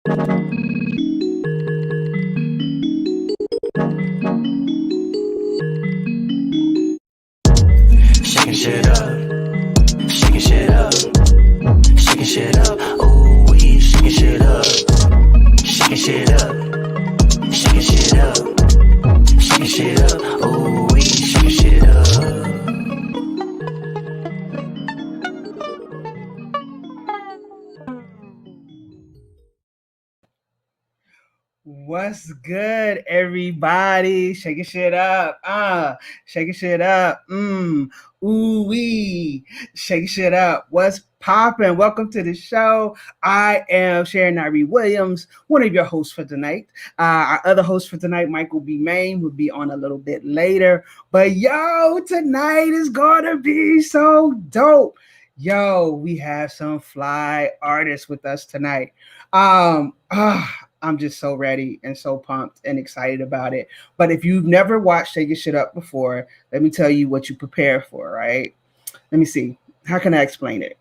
Shakin' shit up, shakin' shit up, shakin' shit up. Ooh, we shakin' shit up, shakin' shit up, shakin' shit up, shakin' shit up. Ooh, we shakin' shit up. What's good, everybody? Shaking shit up. Shaking shit up. Ooh wee. Shaking shit up. What's poppin'? Welcome to the show. I am Sharon Nyree Williams, one of your hosts for tonight. Our other host for tonight, Michael B. Maine, will be on a little bit later. But yo, tonight is gonna be so dope. Yo, we have some fly artists with us tonight. I'm just so ready and so pumped and excited about it. But if you've never watched Shakin' Shit Up before, let me tell you what you prepare for, right? Let me see. How can I explain it?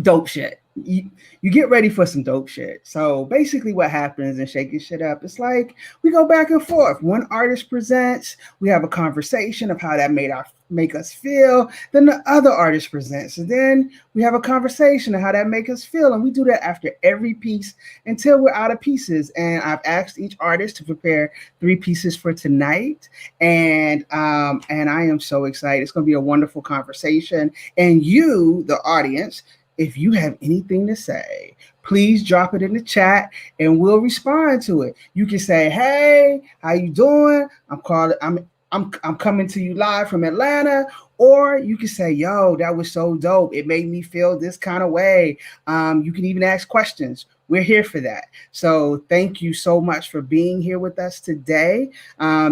Dope shit. You get ready for some dope shit. So basically what happens in Shakin' Shit Up, it's like we go back and forth. One artist presents, we have a conversation of how that make us feel. Then the other artist presents, and then we have a conversation of how that make us feel. And we do that after every piece until we're out of pieces. And I've asked each artist to prepare 3 pieces for tonight. And I am so excited. It's gonna be a wonderful conversation. And you, the audience, if you have anything to say, please drop it in the chat and we'll respond to it. You can say, "Hey, how you doing? I'm coming to you live from Atlanta," or you can say, "Yo, that was so dope. It made me feel this kind of way." You can even ask questions. We're here for that. So thank you so much for being here with us today.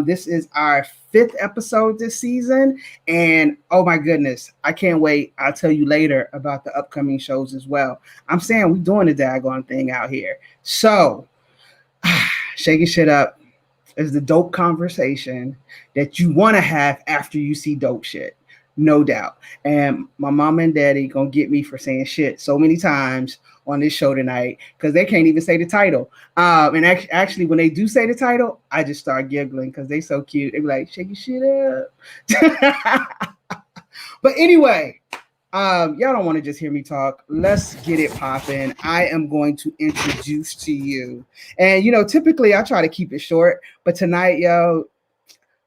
This is our 5th episode this season. And oh my goodness, I can't wait. I'll tell you later about the upcoming shows as well. I'm saying we're doing the daggone thing out here. So Shaking Shit Up is the dope conversation that you want to have after you see dope shit. No doubt. And my mama and daddy gonna get me for saying shit so many times on this show tonight because they can't even say the title. And actually, when they do say the title, I just start giggling because they so cute. They be like, "Shake your shit up." But anyway, y'all don't want to just hear me talk. Let's get it popping. I am going to introduce to you. And typically I try to keep it short, but tonight, yo,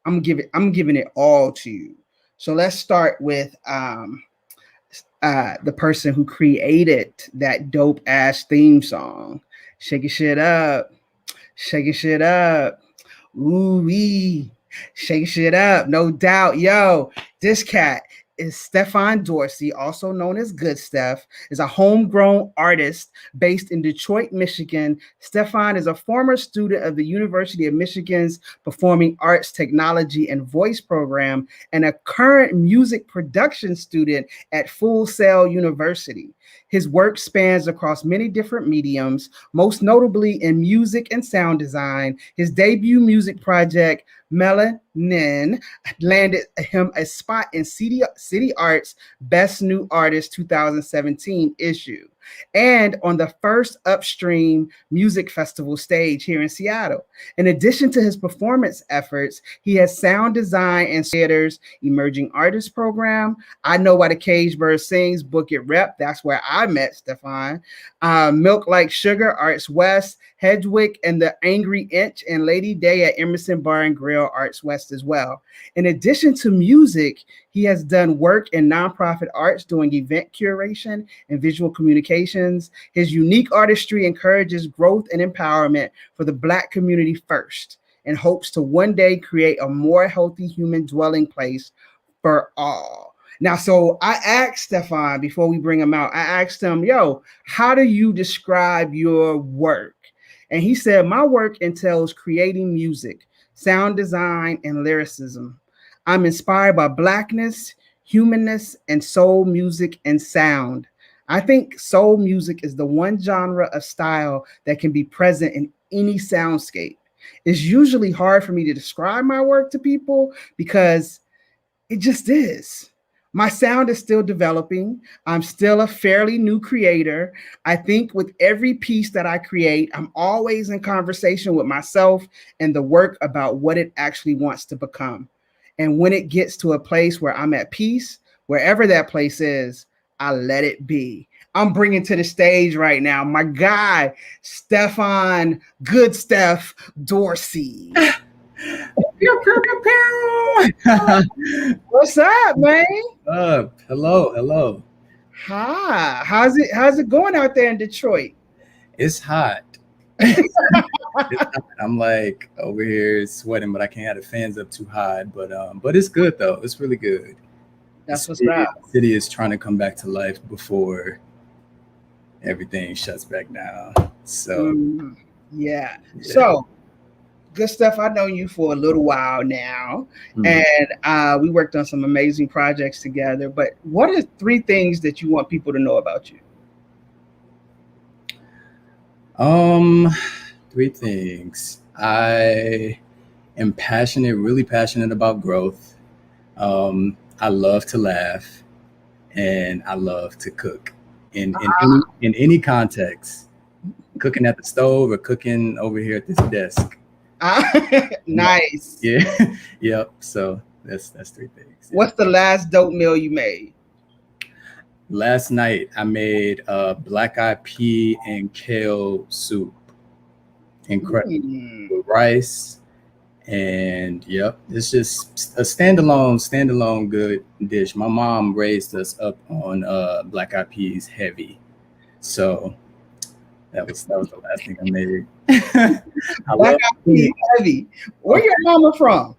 I'm giving it all to you. So let's start with the person who created that dope ass theme song. Shaking shit up. Shaking shit up. Ooh wee. Shaking shit up. No doubt. Yo, this cat is Stefan Dorsey, also known as GoodSteph, is a homegrown artist based in Detroit, Michigan. Stefan is a former student of the University of Michigan's Performing Arts Technology and Voice program and a current music production student at Full Sail University. His work spans across many different mediums, most notably in music and sound design. His debut music project, Melanin, landed him a spot in City Art's Best New Artist 2017 issue, and on the first Upstream Music Festival stage here in Seattle. In addition to his performance efforts, he has sound design and theater's Emerging Artist Program. I Know Why the Cage Bird Sings, Book It Rep. That's where I met Stefan. Milk Like Sugar, Arts West, Hedgewick and the Angry Inch, and Lady Day at Emerson Bar and Grill, Arts West as well. In addition to music, he has done work in nonprofit arts doing event curation and visual communications. His unique artistry encourages growth and empowerment for the Black community first and hopes to one day create a more healthy human dwelling place for all. Now, so I asked Stefan before we bring him out, I asked him, "Yo, how do you describe your work?" And he said, "My work entails creating music, sound design, and lyricism. I'm inspired by Blackness, humanness, and soul music and sound. I think soul music is the one genre of style that can be present in any soundscape. It's usually hard for me to describe my work to people because it just is. My sound is still developing. I'm still a fairly new creator. I think with every piece that I create, I'm always in conversation with myself and the work about what it actually wants to become. And when it gets to a place where I'm at peace, wherever that place is, I let it be. I'm bringing to the stage right now my guy, Stefan GoodSteph Dorsey. Pew, pew, pew, pew. What's up, man? Hello. Hi. How's it going out there in Detroit? It's hot. It's hot. I'm like over here sweating, but I can't have the fans up too high. But it's good though. It's really good. The That's what's city, up. the city is trying to come back to life before everything shuts back down. So Yeah. yeah. So, good stuff. I've known you for a little while now, and we worked on some amazing projects together. But what are 3 things that you want people to know about you? 3 things. I am passionate, really passionate about growth. I love to laugh, and I love to cook in any context. Cooking at the stove or cooking over here at this desk. Nice. Yeah. Yep. So that's 3 things. Yeah. What's the last dope meal you made? Last night I made black-eyed pea and kale soup. Incredible. With rice. And yep, it's just a standalone good dish. My mom raised us up on black-eyed peas heavy. So that was the last thing I made. I love Black-eyed heavy. Where your mama from?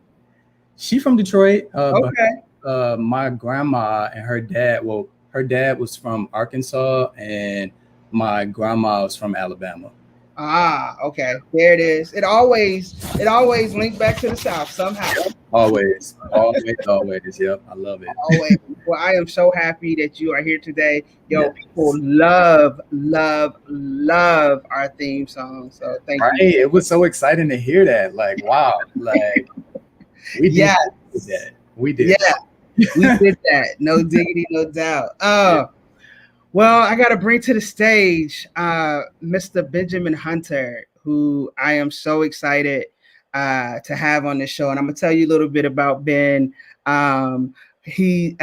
She from Detroit. Okay. But my grandma and her dad. Well, her dad was from Arkansas, and my grandma was from Alabama. Okay. There it is. It always links back to the South somehow. Always. Yep, I love it. Always. Well, I am so happy that you are here today. Yo, yes. People love our theme song. So thank you. It was so exciting to hear that. Like, wow. Like, we did that. We did. Yeah, we did that. No diggity, no doubt. Well, I got to bring to the stage Mr. Benjamin Hunter, who I am so excited to have on this show. And I'm going to tell you a little bit about Ben. He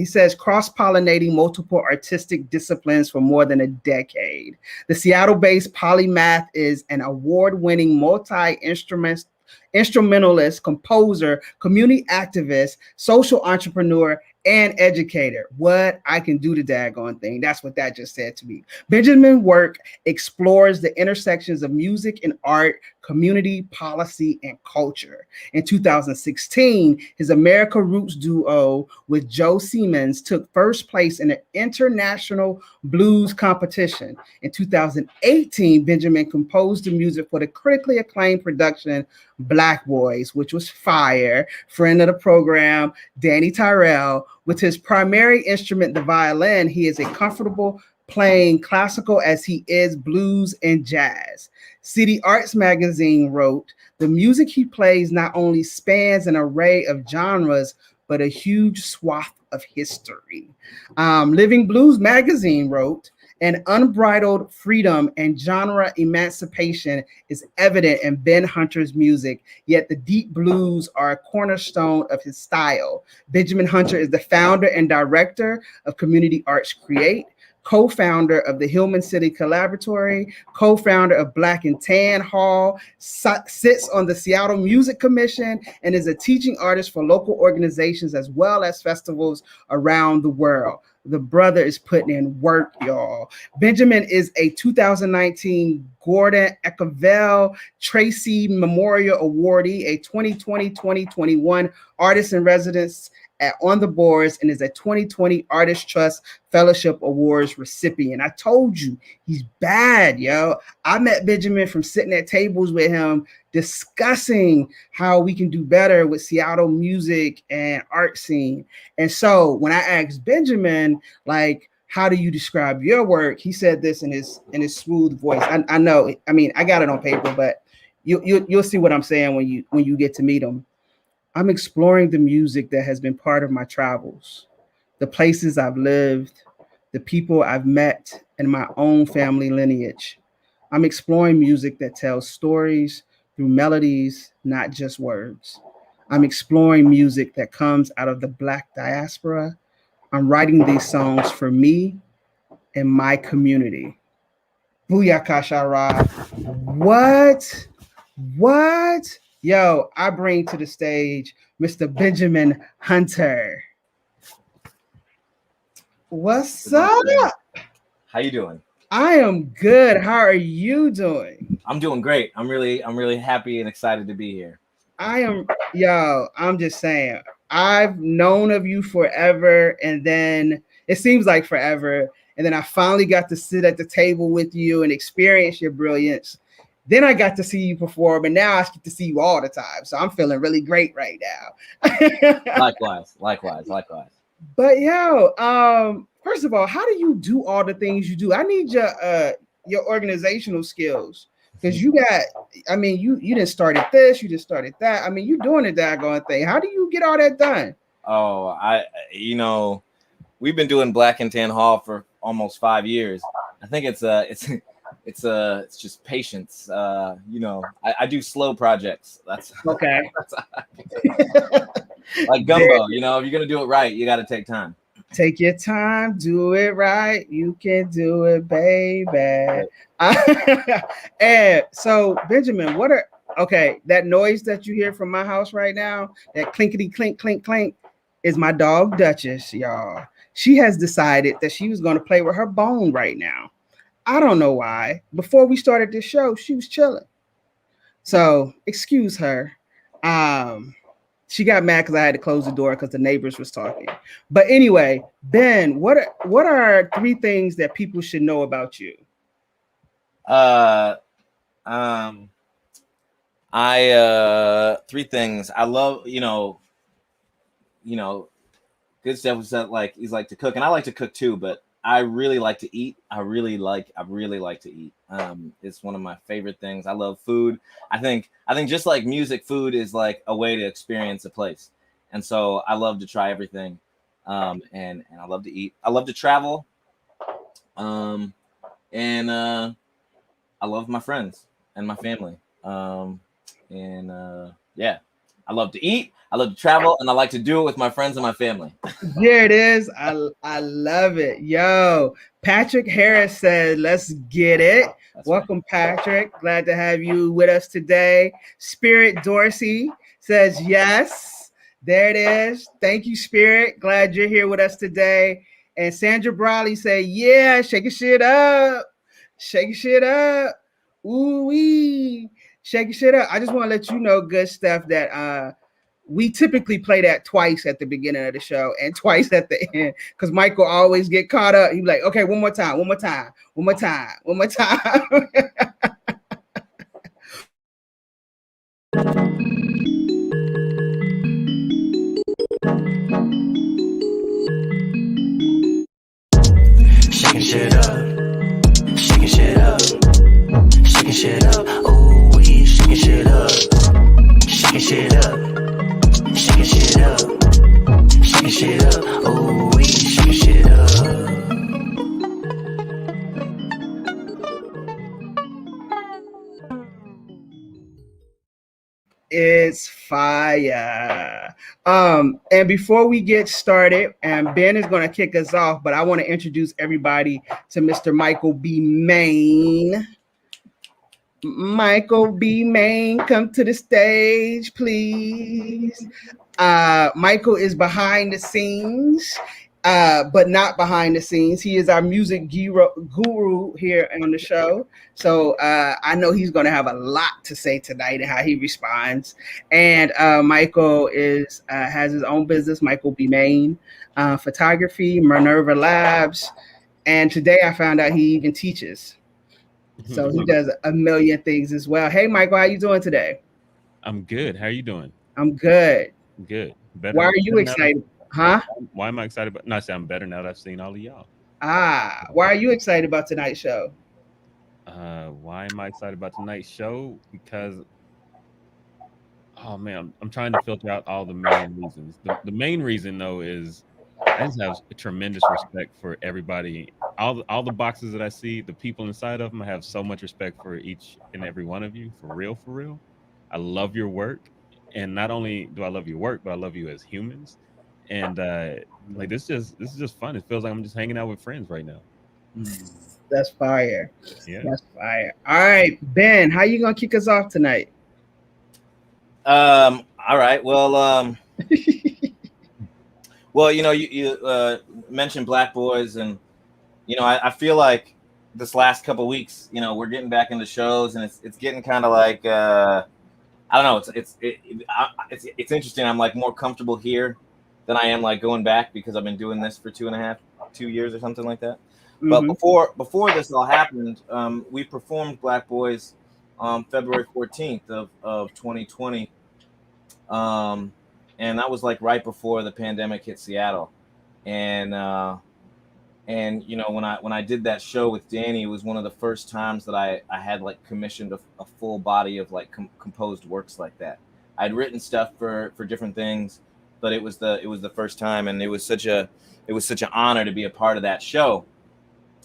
says cross-pollinating multiple artistic disciplines for more than a decade. The Seattle-based Polymath is an award-winning multi-instrumentalist, composer, community activist, social entrepreneur, and educator. What I can do the daggone thing. That's what that just said to me. Benjamin's work explores the intersections of music and art, community, policy, and culture. In 2016, his America Roots duo with Joe Seamons took first place in an international blues competition. In 2018, Benjamin composed the music for the critically acclaimed production Black Bois, which was fire. Friend of the program, Danny Tyrell. With his primary instrument, the violin, he is a comfortable playing classical as he is blues and jazz. City Arts Magazine wrote, the music he plays not only spans an array of genres, but a huge swath of history. Living Blues Magazine wrote, an unbridled freedom and genre emancipation is evident in Ben Hunter's music, yet the deep blues are a cornerstone of his style. Benjamin Hunter is the founder and director of Community Arts Create, co-founder of the Hillman City Collaboratory, co-founder of Black and Tan Hall, sits on the Seattle Music Commission, and is a teaching artist for local organizations as well as festivals around the world. The brother is putting in work, y'all. Benjamin is a 2019 Gordon Eckervell Tracy Memorial Awardee, a 2020-2021 Artist in Residence on the Bois, and is a 2020 Artist Trust Fellowship Awards recipient. I told you, he's bad, yo. I met Benjamin from sitting at tables with him, discussing how we can do better with Seattle music and art scene. And so when I asked Benjamin, like, how do you describe your work? He said this in his smooth voice. I know, I mean, I got it on paper, but you'll see what I'm saying when you get to meet him. I'm exploring the music that has been part of my travels, the places I've lived, the people I've met, and my own family lineage. I'm exploring music that tells stories through melodies, not just words. I'm exploring music that comes out of the Black diaspora. I'm writing these songs for me and my community. Booyaka Shara. What? What? Yo, I bring to the stage Mr. Benjamin Hunter. What's up? How you doing? I am good. How are you doing? I'm doing great. I'm really happy and excited to be here. I'm just saying, I've known of you forever, and then it seems like forever. And then I finally got to sit at the table with you and experience your brilliance. Then I got to see you perform, and now I get to see you all the time. So I'm feeling really great right now. Likewise. But first of all, how do you do all the things you do? I need your organizational skills, because you didn't started this, you just started that. I mean, you doing the daggone thing. How do you get all that done? Oh, we've been doing Black and Tan Hall for almost 5 years. I think it's just patience. I do slow projects. That's okay. Like gumbo, if you're gonna do it right, you got to take time. Take your time, do it right. You can do it, baby. And so, Benjamin, that noise that you hear from my house right now, that clinkety clink, clink, clink, is my dog Duchess, y'all. She has decided that she was going to play with her bone right now. I don't know why. Before we started this show, she was chilling. So, excuse her. She got mad because I had to close the door because the neighbors was talking. But anyway, Ben, what are 3 things that people should know about you? Three things. I love, GoodSteph was like, he's like to cook, and I like to cook too, but I really like to eat. I really like to eat. It's one of my favorite things. I love food. I think just like music, food is like a way to experience a place. And so I love to try everything. And I love to eat. I love to travel. And I love my friends and my family. I love to eat, I love to travel, and I like to do it with my friends and my family. There it is. I love it. Yo, Patrick Harris said, let's get it. That's welcome, right. Patrick. Glad to have you with us today. Spirit Dorsey says, yes. There it is. Thank you, Spirit. Glad you're here with us today. And Sandra Brawley said, yeah, shaking shit up. Shaking shit up. Ooh-wee. Shaking shit up. I just want to let you know, GoodSteph, that we typically play that twice at the beginning of the show and twice at the end, because Michael always get caught up. He's like, okay, one more time. Shaking shit up, shaking shit up, shaking shit up. Ooh, we shaking shit up, shaking shit up, shaking shit up, shaking shit up. Ooh, we shaking shit up. It's fire. And before we get started, and Ben is going to kick us off, but I want to introduce everybody to Mr. Michael B. Maine. Michael B. Maine, come to the stage, please. Michael is behind the scenes, but not behind the scenes. He is our music guru here on the show. So I know he's going to have a lot to say tonight and how he responds. And Michael has his own business, Michael B. Maine, photography, Minerva Labs. And today I found out he even teaches. So he does a million things as well. Hey, Michael, how you doing today? I'm good. How are you doing? I'm good. Good. Better. Why are you excited? Huh? Why am I excited about? Not say I'm better now that I've seen all of y'all. Why are you excited about tonight's show? Why am I excited about tonight's show? Because, oh man, I'm trying to filter out all the main reasons. The main reason though is I just have a tremendous respect for everybody. All the boxes that I see, the people inside of them, I have so much respect for each and every one of you. For real, for real. I love your work, and not only do I love your work, but I love you as humans. And like this is just fun. It feels like I'm just hanging out with friends right now. That's fire. Yeah. That's fire. All right, Ben, how you gonna kick us off tonight? All right. Well, well, you mentioned Black Boys, and I feel like this last couple weeks, we're getting back into shows, and it's getting kind of like I don't know. It's interesting. I'm like more comfortable here than I am like going back because I've been doing this for 2 years or something like that. But before this all happened, we performed Black Boys on February 14th of 2020. And that was like right before the pandemic hit Seattle. And when I did that show with Danny, it was one of the first times that I had like commissioned a full body of like composed works like that. I'd written stuff for different things, but it was the first time, and it was such an honor to be a part of that show,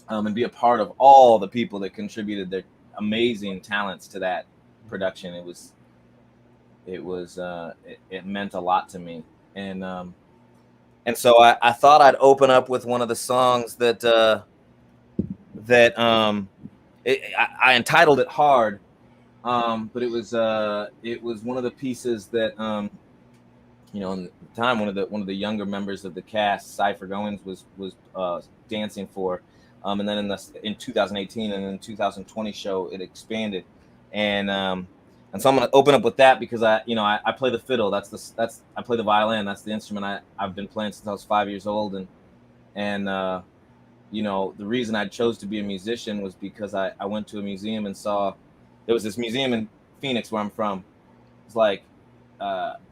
and be a part of all the people that contributed their amazing talents to that production. It meant a lot to me, and so I thought I'd open up with one of the songs that I entitled it "Hard," but it was one of the pieces that in the time one of the younger members of the cast, Cypher Goins, was dancing for, and then in 2018 and in 2020 show it expanded, and so I'm gonna open up with that because I play the fiddle. I play the violin. That's the instrument I've been playing since I was 5 years old, and the reason I chose to be a musician was because I went to a museum and saw there was this museum in Phoenix where I'm from. It's like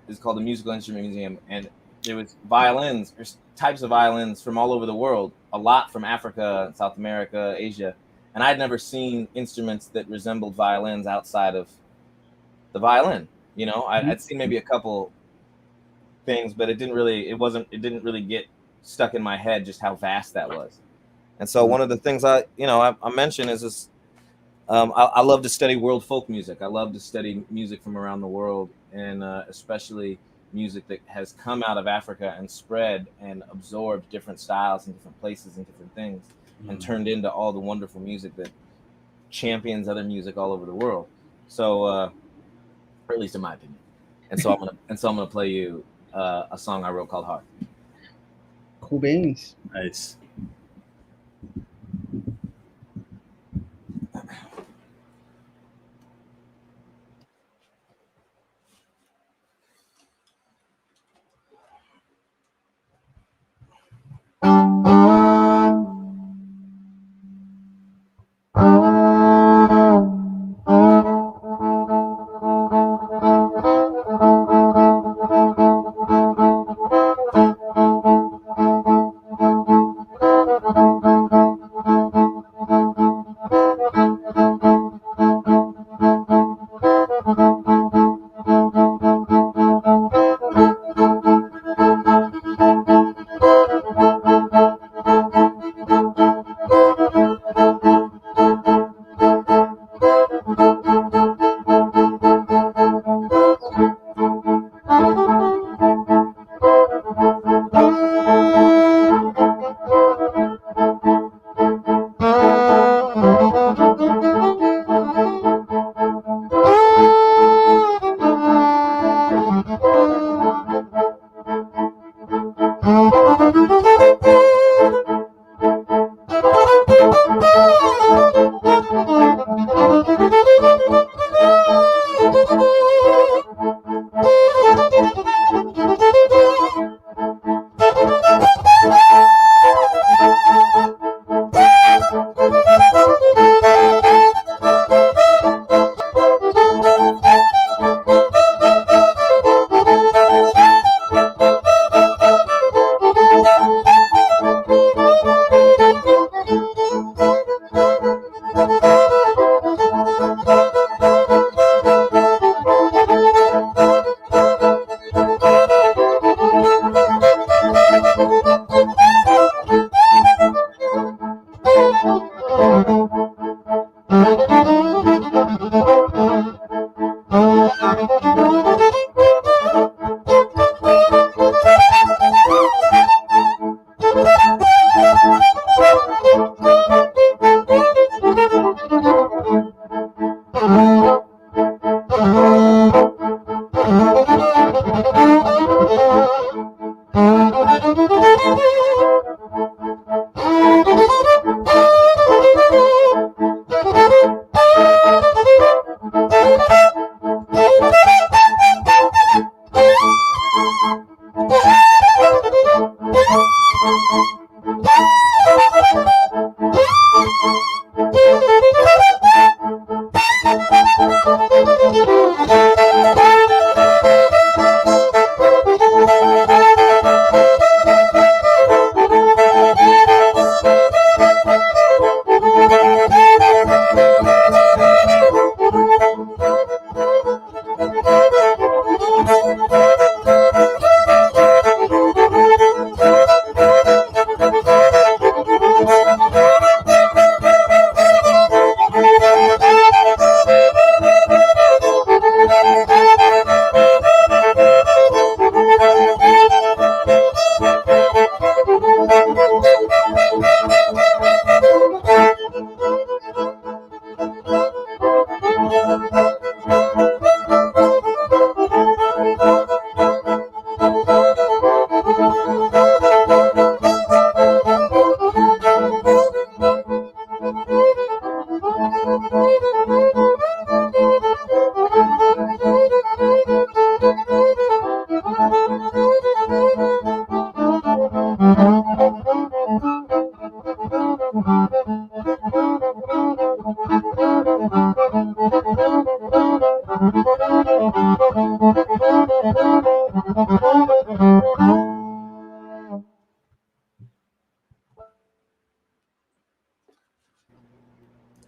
it's called the Musical Instrument Museum, and there was violins. There's types of violins from all over the world, a lot from Africa, South America, Asia, and I'd never seen instruments that resembled violins outside of the violin. I'd seen maybe a couple things, but it didn't really get stuck in my head just how vast that was. And so one of the things I mentioned is this. I love to study world folk music. I love to study music from around the world, and especially music that has come out of Africa and spread and absorbed different styles and different places and different things, and turned into all the wonderful music that champions other music all over the world. So, or at least in my opinion. And so I'm gonna play you a song I wrote called "Hard." Cool beans. Nice.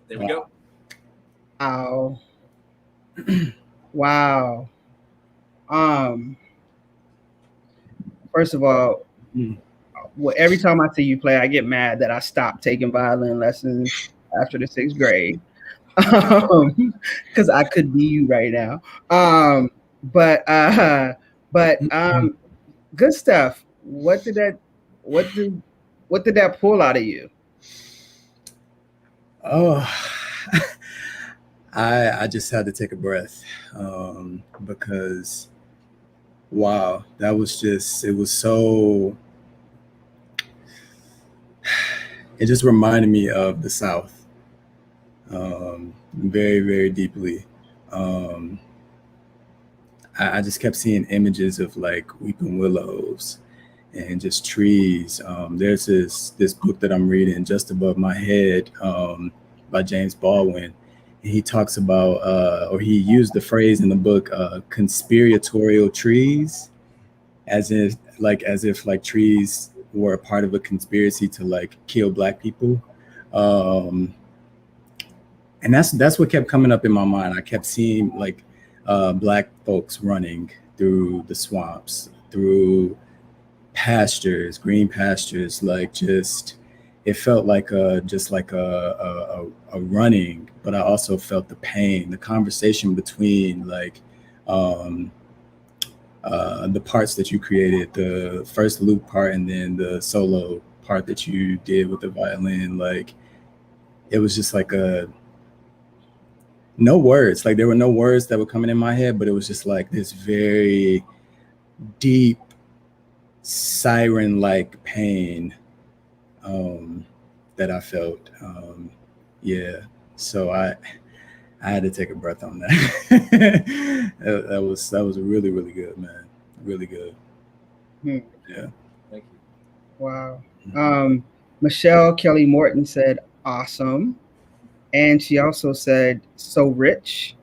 There we go. Wow. Wow. First of all, well, every time I see you play, I get mad that I stopped taking violin lessons after the 6th grade. Because I could be you right now. But good stuff. What did that pull out of you? Oh, I just had to take a breath because wow, that was just, it was so, it just reminded me of the South very, very deeply. I just kept seeing images of like weeping willows and just trees. There's this book that I'm reading just above my head by James Baldwin. And he talks about, or he used the phrase in the book, conspiratorial trees, as if like trees were a part of a conspiracy to like kill Black people. And that's what kept coming up in my mind. I kept seeing like Black folks running through the swamps, through pastures, green pastures, like just it felt like a running, but I also felt the pain, the conversation between like the parts that you created, the first loop part and then the solo part that you did with the violin. Like it was just like no words, like there were no words that were coming in my head, but it was just like this very deep siren-like pain that I felt. Yeah, so I had to take a breath on that. that was really, really good, man. Really good. Yeah. Thank you. Wow. Michelle Kelly Morton said awesome, and she also said so rich.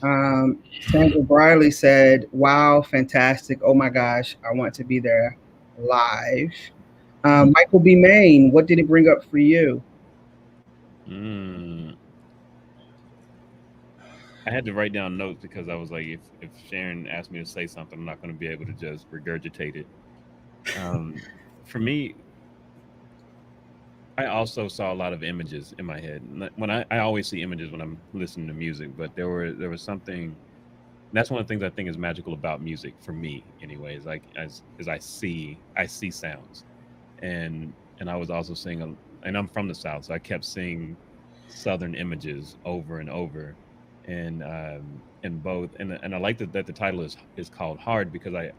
Sandra Briley said, wow, fantastic. Oh my gosh, I want to be there live. Michael B. Maine, what did it bring up for you? I had to write down notes because I was like, if Sharon asked me to say something, I'm not going to be able to just regurgitate it. For me, I also saw a lot of images in my head. When I always see images when I'm listening to music, but there was something. That's one of the things I think is magical about music for me, anyways. Like as I see sounds, and I was also seeing and I'm from the South, so I kept seeing Southern images over and over, and both, and I like that the title is called Hard because I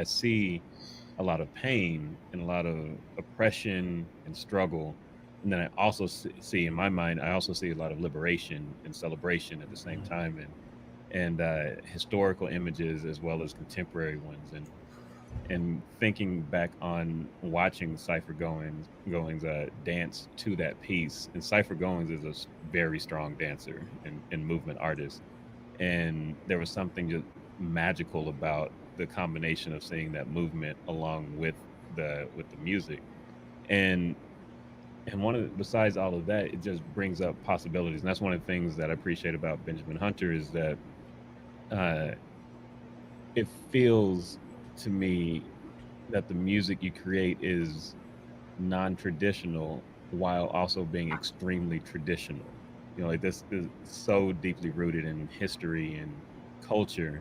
see a lot of pain and a lot of oppression and struggle, and then I also see in my mind I also see a lot of liberation and celebration at the same time, and historical images as well as contemporary ones, And thinking back on watching Cypher Goings dance to that piece, and Cypher Goings is a very strong dancer and movement artist, and there was something just magical about the combination of seeing that movement along with the music, and besides all of that, it just brings up possibilities, and that's one of the things that I appreciate about Benjamin Hunter is that uh, it feels to me that the music you create is non-traditional while also being extremely traditional. You know, like this is so deeply rooted in history and culture.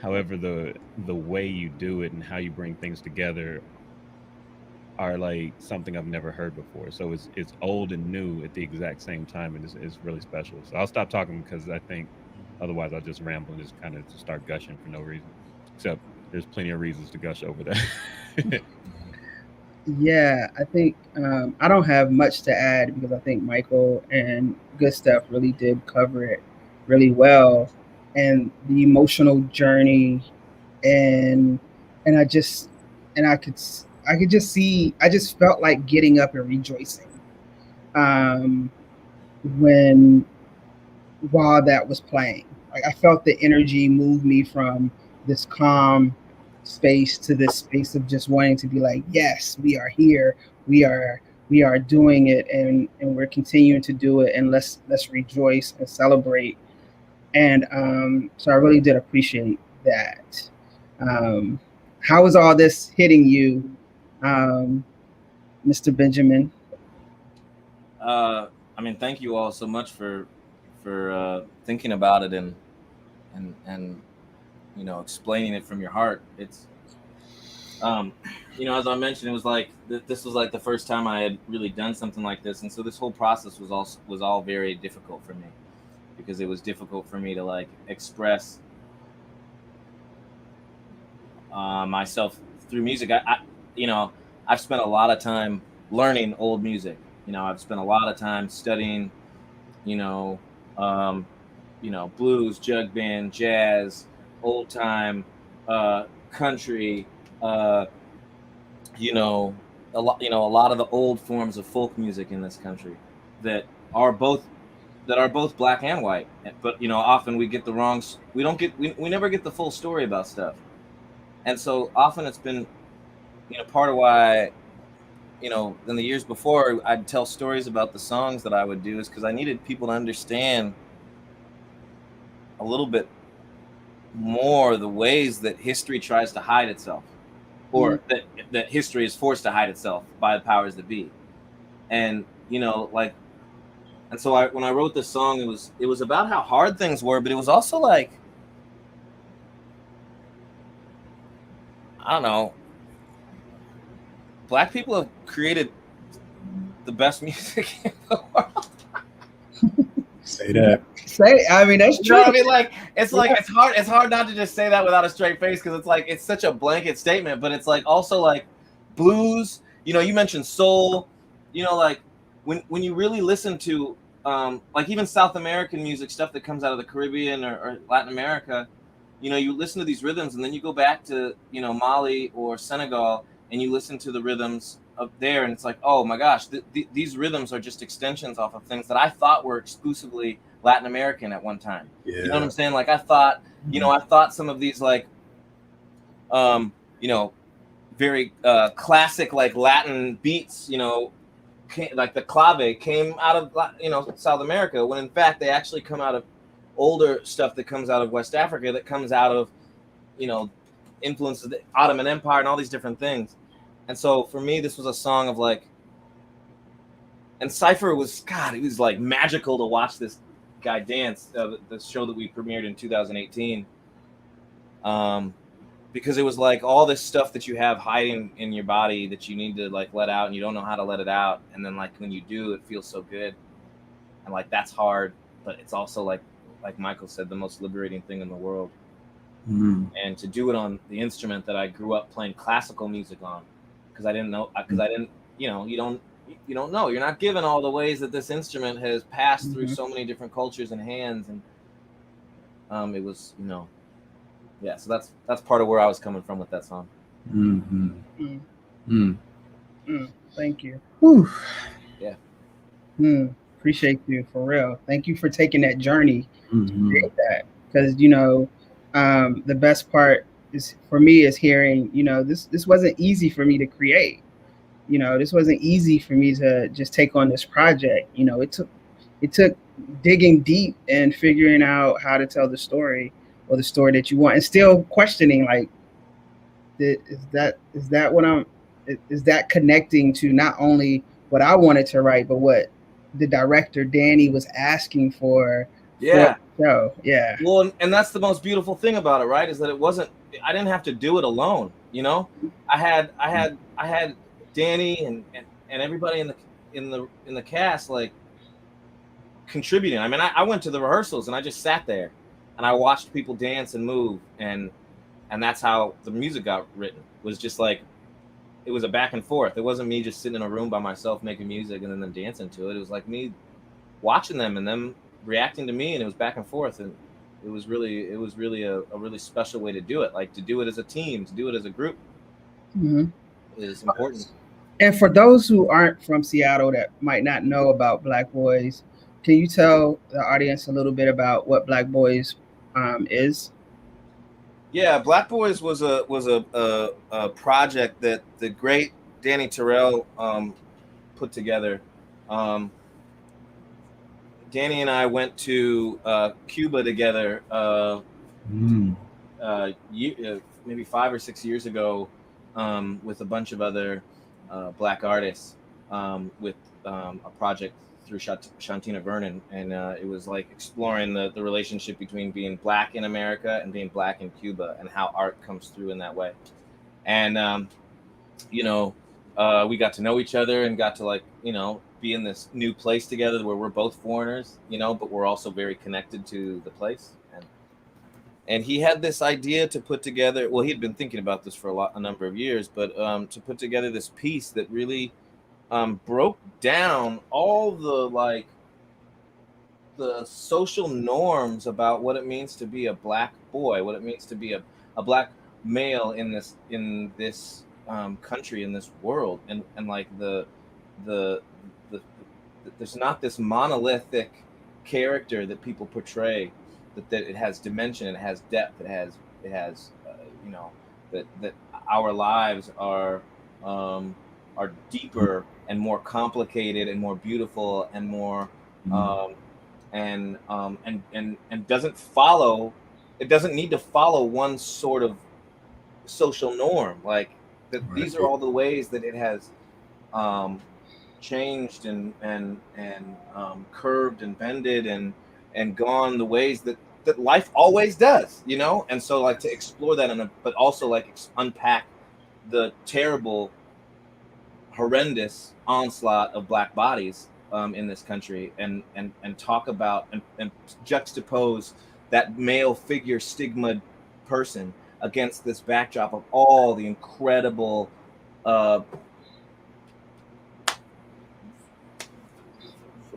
However, the way you do it and how you bring things together are like something I've never heard before. So it's old and new at the exact same time, and it's really special. So I'll stop talking because I think otherwise I'll just ramble and just kind of just start gushing for no reason. Except there's plenty of reasons to gush over that. Yeah, I think I don't have much to add because I think Michael and GoodSteph really did cover it really well, and the emotional journey, and and I just and I could just see I just felt like getting up and rejoicing um, when while that was playing. Like I felt the energy move me from this calm space to this space of just wanting to be like, yes, we are here. We are we are doing it, and we're continuing to do it, and let's rejoice and celebrate. And so I really did appreciate that. Um, how is all this hitting you, um, Mr. Benjamin? I mean, thank you all so much for thinking about it and you know, explaining it from your heart. It's you know, as I mentioned, it was like this was like the first time I had really done something like this, and so this whole process was all very difficult for me because it was difficult for me to like express myself through music. You know, I've spent a lot of time learning old music. You know, I've spent a lot of time studying, you know, um, blues, jug band, jazz, old time, country, uh, you know, a lot of the old forms of folk music in this country that are both black and white. But you know, often we get the wrongs. We never get the full story about stuff, and so often it's been, you know, part of why, you know, in the years before I'd tell stories about the songs that I would do is because I needed people to understand a little bit more the ways that history tries to hide itself, or that history is forced to hide itself by the powers that be. And you know, like, and so when I wrote this song, it was about how hard things were, but it was also like, I don't know, black people have created the best music in the world. Say that. I mean, that's You true. know what I mean? Like it's hard not to just say that without a straight face, because it's like it's such a blanket statement, but it's like also like blues, you know, you mentioned soul, you know, like when you really listen to like even South American music, stuff that comes out of the Caribbean or Latin America, you know, you listen to these rhythms and then you go back to, you know, Mali or Senegal and you listen to the rhythms up there and it's like, oh my gosh, these rhythms are just extensions off of things that I thought were exclusively Latin American at one time. Yeah. You know what I'm saying? Like I thought, you know, I thought some of these like you know, very classic like Latin beats, you know, like the clave came out of, you know, South America, when in fact they actually come out of older stuff that comes out of West Africa, that comes out of, you know, influences of the Ottoman Empire and all these different things. And so for me, this was a song of like, and Cypher was, God, it was like magical to watch this guy dance, the show that we premiered in 2018. Because it was like all this stuff that you have hiding in your body that you need to like let out and you don't know how to let it out. And then like when you do, it feels so good. And like, that's hard, but it's also like Michael said, the most liberating thing in the world. And to do it on the instrument that I grew up playing classical music on, because I didn't know, you know, you don't know, you're not given all the ways that this instrument has passed through so many different cultures and hands. And it was, you know, yeah, so that's part of where I was coming from with that song. Thank you. Whew. Yeah. Appreciate you for real. Thank you for taking that journey to create that. Because the best part is for me is hearing, this wasn't easy for me to create. This wasn't easy for me to just take on this project. It took digging deep and figuring out how to tell the story or the story that you want, and still questioning like, is that connecting to not only what I wanted to write, but what the director Danny was asking for Yeah. the show. Yeah. Well, and that's the most beautiful thing about it, right? Is that I didn't have to do it alone. I had Danny and everybody in the cast like contributing. I mean, I went to the rehearsals and I just sat there and I watched people dance and move, and that's how the music got written. It was just like, it was a back and forth. It wasn't me just sitting in a room by myself making music and then them dancing to it. It was like me watching them and them reacting to me, and it was back and forth. And it was really a really special way to do it. Like, to do it as a team, to do it as a group is important. And for those who aren't from Seattle that might not know about Black Boys, can you tell the audience a little bit about what Black Boys is? Yeah, Black Boys was a project that the great Danny Terrell put together. Danny and I went to Cuba together maybe 5 or 6 years ago with a bunch of other Black artists with a project through Shantina Vernon, and it was like exploring the relationship between being Black in America and being Black in Cuba, and how art comes through in that way. And we got to know each other and got to be in this new place together where we're both foreigners, but we're also very connected to the place. And he had this idea to put together, well, he'd been thinking about this for a number of years, but to put together this piece that really broke down all the social norms about what it means to be a Black boy, what it means to be a Black male in this country, in this world, and like the there's not this monolithic character that people portray, that it has dimension, it has depth, it has that our lives are deeper and more complicated and more beautiful and more and doesn't follow, it doesn't need to follow one sort of social norm, like that. Right. These are all the ways that it has changed and curved and bended and gone the ways that life always does, and so like to explore that but also like unpack the terrible, horrendous onslaught of Black bodies in this country, and talk about and juxtapose that male figure stigma person against this backdrop of all the incredible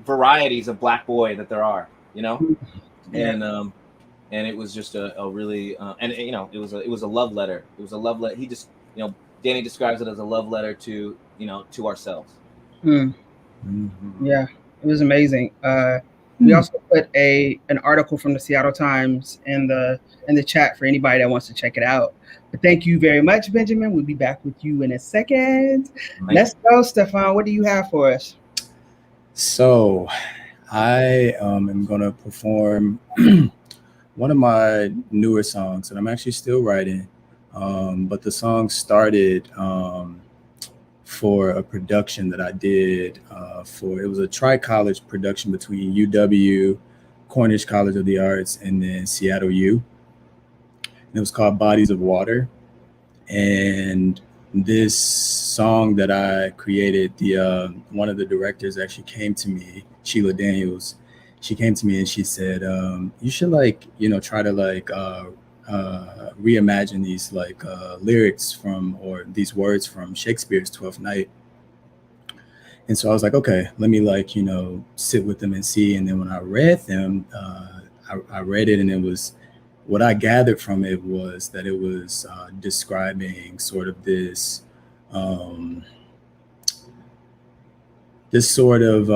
varieties of Black boy that there are, and it was just a really it was a love letter. It was a love letter. He just, Danny describes it as a love letter to ourselves. Yeah, it was amazing. We also put an article from the Seattle Times in the chat for anybody that wants to check it out. But thank you very much, Benjamin. We'll be back with you in a second. Let's go, Stefan. What do you have for us? So I am going to perform one of my newer songs that I'm actually still writing. But the song started for a production that I did it was a tri-college production between UW, Cornish College of the Arts, and then Seattle U. And it was called Bodies of Water. And this song that I created, one of the directors actually came to me, Sheila Daniels. She came to me and she said, you should try to reimagine these lyrics or these words from Shakespeare's Twelfth Night. And so I was like, okay, let me sit with them and see. And then when I read them, I read it, and it was what I gathered from it was that it was describing sort of this this sort of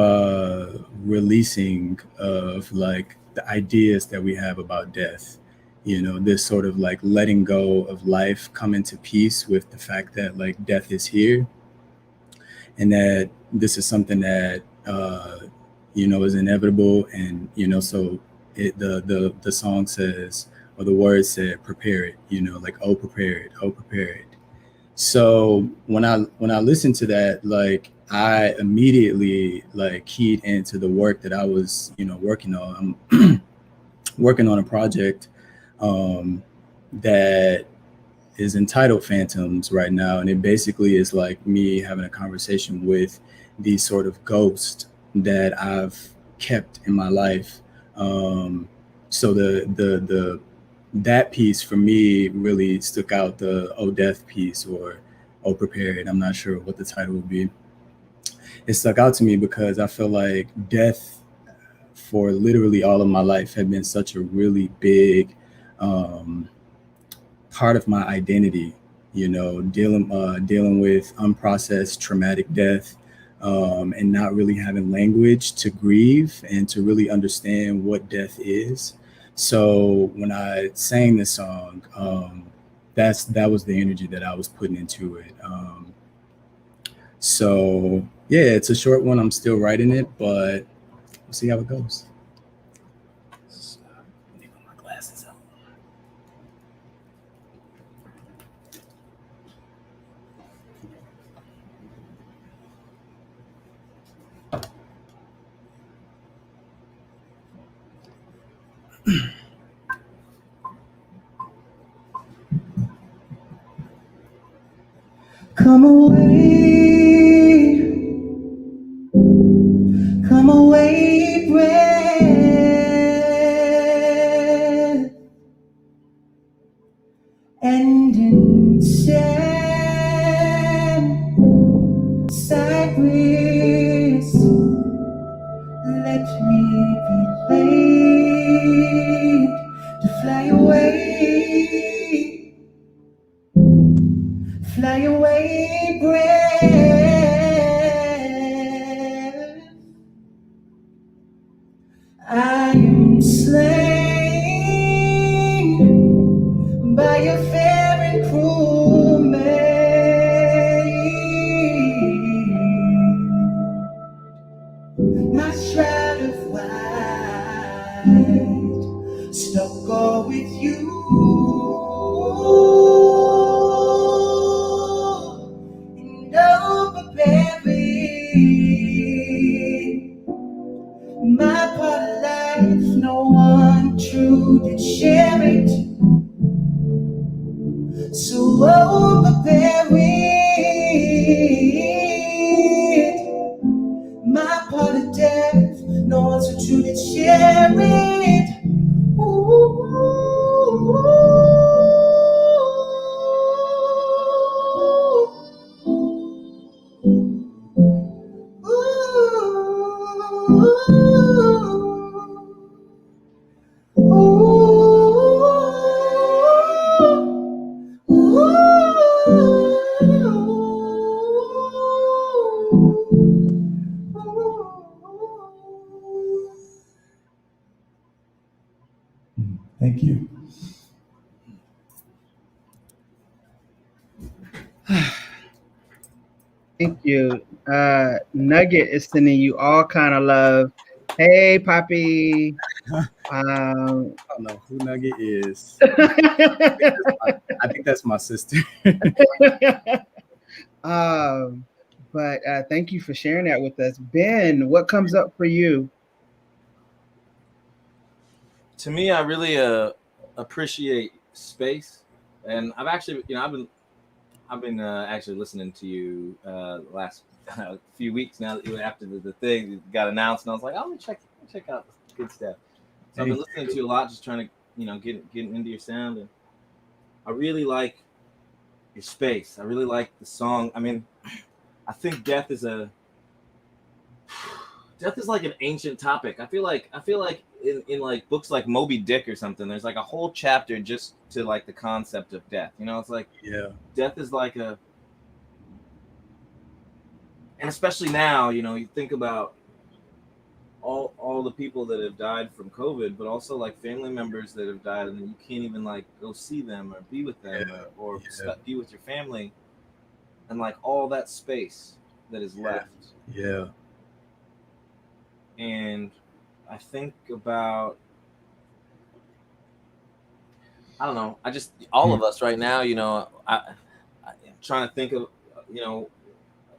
releasing of like the ideas that we have about death. You know, this sort of like letting go of life, coming to peace with the fact that like death is here, and that this is something that you know, is inevitable. And you know, so the song says, or the words said, prepare it. You know, like, oh, prepare it, oh, prepare it. So when I listened to that, like, I immediately like keyed into the work that I was, you know, working on. I'm working on a project that is entitled Phantoms right now, and it basically is like me having a conversation with these sort of ghosts that I've kept in my life. So the that piece for me really stuck out, the Oh Death piece, or Oh Prepared. I'm not sure what the title would be. It stuck out to me because I feel like death for literally all of my life had been such a really big part of my identity. You know, dealing with unprocessed traumatic death, and not really having language to grieve and to really understand what death is. So when I sang this song, that was the energy that I was putting into it. So yeah, it's a short one. I'm still writing it, but we'll see how it goes. So, let me put my glasses on. Come away, breath, and instead, cypress, let me be laid to fly away, breath. I am slain by a fair and cruel maid. My shroud of white stuck all with you. And overbearing, my part of life, no one true did share it. So overbearing, my part of death, no one so true did share it. Thank you. Thank you. Nugget is sending you all kind of love. Hey, Poppy. I don't know who Nugget is. I think that's my sister. But thank you for sharing that with us. Ben, what comes up for you? To me, I really appreciate space, and I've actually, I've been actually listening to you last few weeks now that after the thing got announced, and I was like, oh, let me check out good stuff. So I've been listening to you a lot, just trying to get into your sound, and I really like your space. I really like the song. I mean, I think death is like an ancient topic. I feel like in like books like Moby Dick or something, there's like a whole chapter just to like the concept of death. You know, it's like death is like a, and especially now, you know, you think about all the people that have died from COVID, but also like family members that have died, and then you can't even like go see them or be with them or be with your family, and like all that space that is left. Yeah. And I think about, I don't know, I just, all of us right now, you know, I'm trying to think of, you know,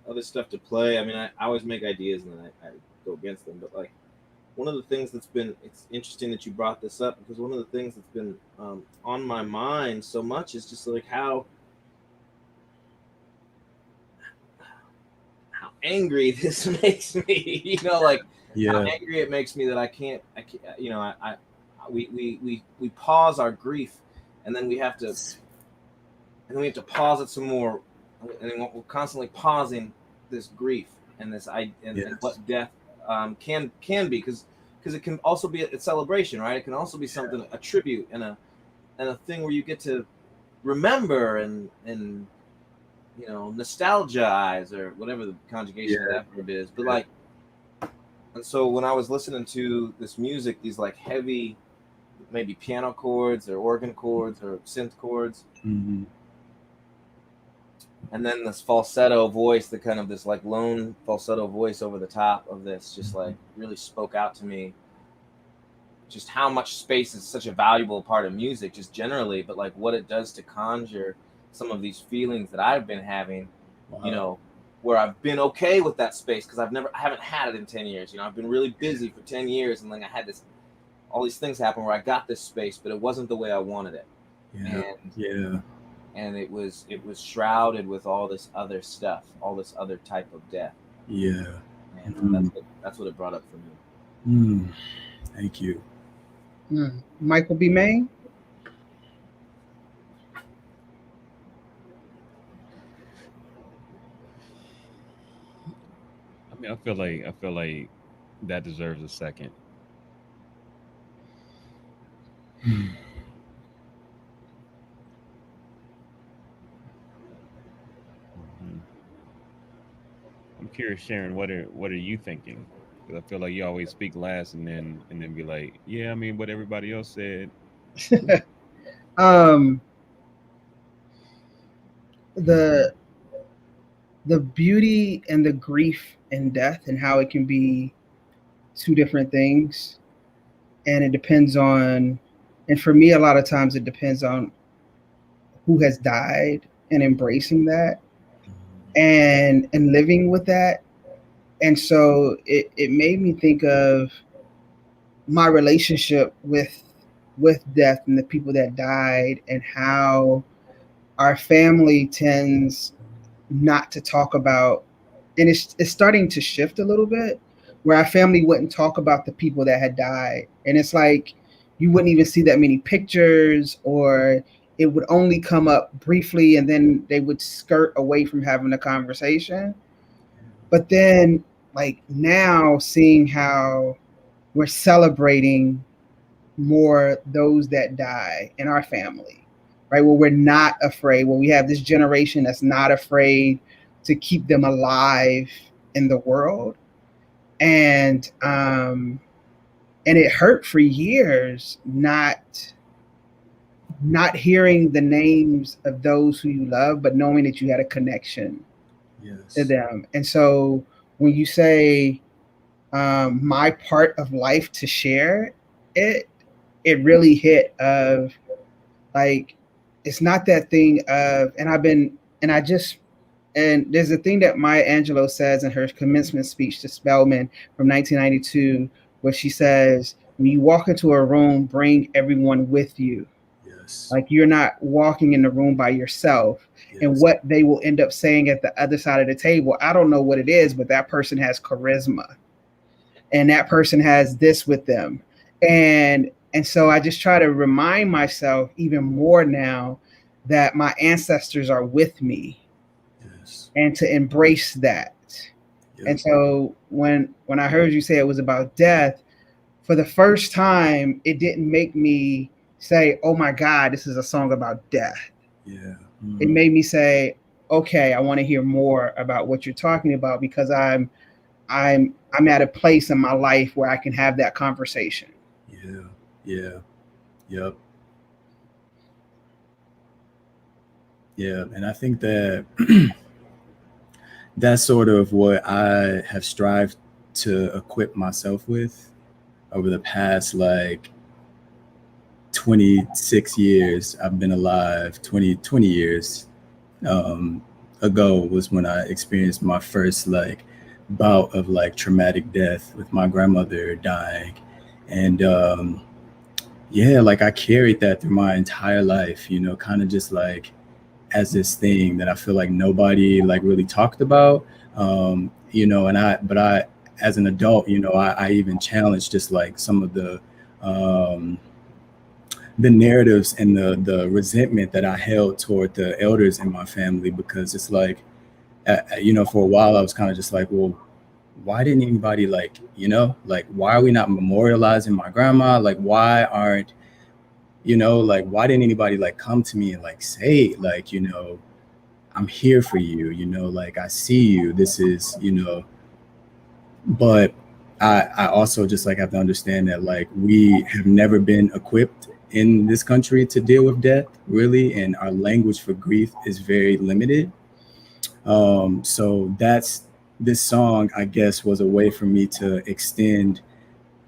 other stuff to play. I mean, I always make ideas and then I go against them, but like one of the things that's been, it's interesting that you brought this up, because one of the things that's been on my mind so much is just like how angry this makes me, you know, like how angry it makes me that I can't, you know, we pause our grief, and then we have to pause it some more, and then we're constantly pausing this grief and this and what death can be, because it can also be a celebration, right? It can also be something, a tribute and a thing where you get to remember and you know, nostalgize, or whatever the conjugation of that word is. But like, and so when I was listening to this music, these like heavy, maybe piano chords or organ chords or synth chords, and then this falsetto voice, the kind of this like lone falsetto voice over the top of this, just like really spoke out to me. Just how much space is such a valuable part of music, just generally, but like what it does to conjure some of these feelings that I've been having, you know, where I've been okay with that space because I haven't had it in 10 years. You know, I've been really busy for 10 years, and then I had all these things happen where I got this space, but it wasn't the way I wanted it. And it was shrouded with all this other stuff, all this other type of death. And that's what it brought up for me. Thank you. Michael B. Maine. I mean, I feel like that deserves a second. I'm curious, Sharon, what are you thinking? Because I feel like you always speak last and then be like, yeah, I mean, what everybody else said. The beauty and the grief and death, and how it can be two different things, and it depends on, and for me a lot of times it depends on who has died and embracing that and living with that. And so it made me think of my relationship with death and the people that died, and how our family tends not to talk about, and it's starting to shift a little bit, where our family wouldn't talk about the people that had died. And it's like you wouldn't even see that many pictures, or it would only come up briefly, and then they would skirt away from having a conversation. But then like now, seeing how we're celebrating more those that die in our family, right? Where we're not afraid, where we have this generation that's not afraid to keep them alive in the world. And it hurt for years not hearing the names of those who you love, but knowing that you had a connection to them. And so when you say my part of life to share it, it really hit of like, it's not that thing of, and there's a thing that Maya Angelou says in her commencement speech to Spelman from 1992, where she says, when you walk into a room, bring everyone with you. Like, you're not walking in the room by yourself. And what they will end up saying at the other side of the table, I don't know what it is, but that person has charisma, and that person has this with them. And so I just try to remind myself even more now that my ancestors are with me, and to embrace that. And so when I heard you say it was about death, for the first time, it didn't make me say, "Oh my God, this is a song about death." Yeah. It made me say, "Okay, I want to hear more about what you're talking about because I'm at a place in my life where I can have that conversation." Yeah. Yeah. Yep. Yeah. And I think that that's sort of what I have strived to equip myself with over the past like 26 years I've been alive. 20 years ago was when I experienced my first like bout of like traumatic death with my grandmother dying. And yeah, like I carried that through my entire life, you know, kind of just like as this thing that I feel like nobody like really talked about. You know, but I, as an adult, you know, I even challenged just like some of um, the narratives and the resentment that I held toward the elders in my family, because it's like, you know, for a while I was kind of just like, well, why didn't anybody like, you know, like, why are we not memorializing my grandma? Like, why aren't, you know, like, why didn't anybody like come to me and like say, like, you know, I'm here for you, you know, like, I see you, this is, you know, but I also just like have to understand that like we have never been equipped in this country to deal with death, really, and our language for grief is very limited. So that's this song, I guess, was a way for me to extend,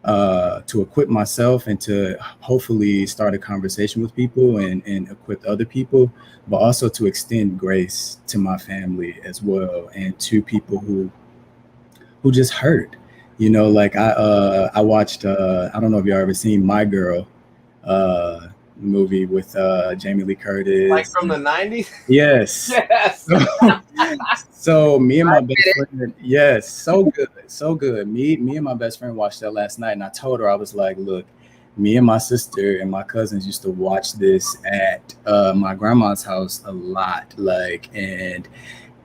to equip myself and to hopefully start a conversation with people and equip other people, but also to extend grace to my family as well and to people who just hurt. You know, like I watched I don't know if y'all ever seen My Girl, uh movie with Jamie Lee Like Curtis. from the 90s? Yes. Yes. So me and my best friend, yes, so good, so good. Me and my best friend watched that last night, and I told her, I was like, look, me and my sister and my cousins used to watch this at my grandma's house a lot, like, and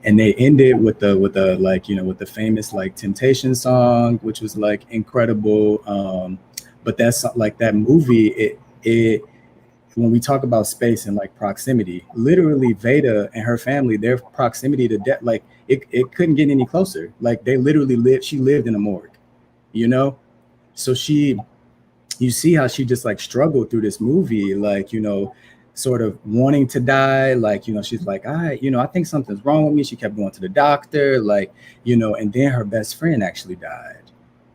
they ended with the like, you know, with the famous like Temptation song, which was like incredible. But that's like that movie, it when we talk about space and like proximity, literally Veda and her family, their proximity to death, like it couldn't get any closer. Like they literally lived, she lived in a morgue, you know? So you see how she just like struggled through this movie, like, you know, sort of wanting to die. Like, you know, she's like, you know, I think something's wrong with me. She kept going to the doctor, like, you know, and then her best friend actually died.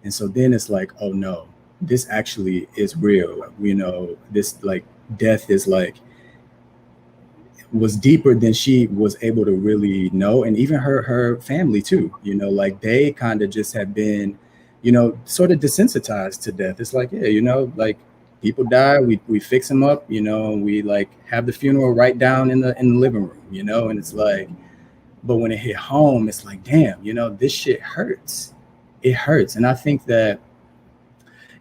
And so then it's like, oh no, this actually is real. You know, this like death is like was deeper than she was able to really know. And even her family too, you know, like they kind of just have been, you know, sort of desensitized to death. It's like, yeah, you know, like people die, we fix them up, you know, we like have the funeral right down in the living room, you know. And it's like, but when it hit home, it's like, damn, you know, this shit hurts. It hurts. And I think that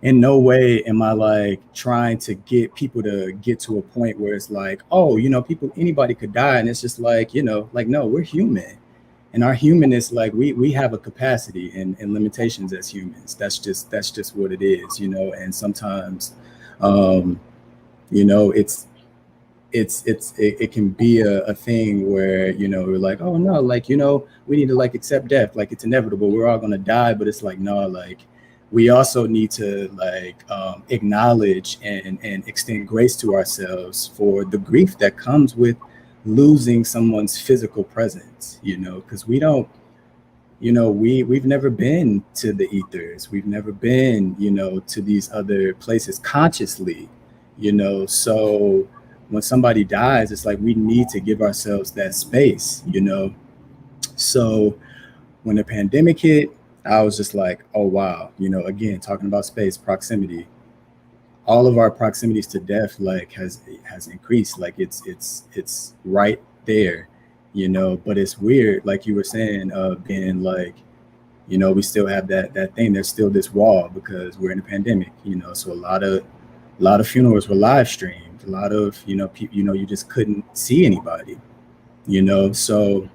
in no way am I like trying to get people to get to a point where it's like, oh, you know, people, anybody could die. And it's just like, you know, like, no, we're human. And our humanness, like we have a capacity and limitations as humans. That's just what it is, you know. And sometimes, um, you know, it can be a thing where, you know, we're like, oh no, like, you know, we need to like accept death, like it's inevitable, we're all gonna die. But it's like, no, like we also need to like acknowledge and extend grace to ourselves for the grief that comes with losing someone's physical presence, you know, because we don't, you know, we've never been to the ethers, we've never been, you know, to these other places consciously, you know. So when somebody dies, it's like we need to give ourselves that space, you know. So when the pandemic hit, I was just like, oh wow, you know, again, talking about space, proximity, all of our proximities to death like has increased. Like it's right there, you know. But it's weird, like you were saying, being like, you know, we still have that thing. There's still this wall because we're in a pandemic, you know. So a lot of funerals were live streamed. A lot of, you know, people, you know, you just couldn't see anybody, you know. So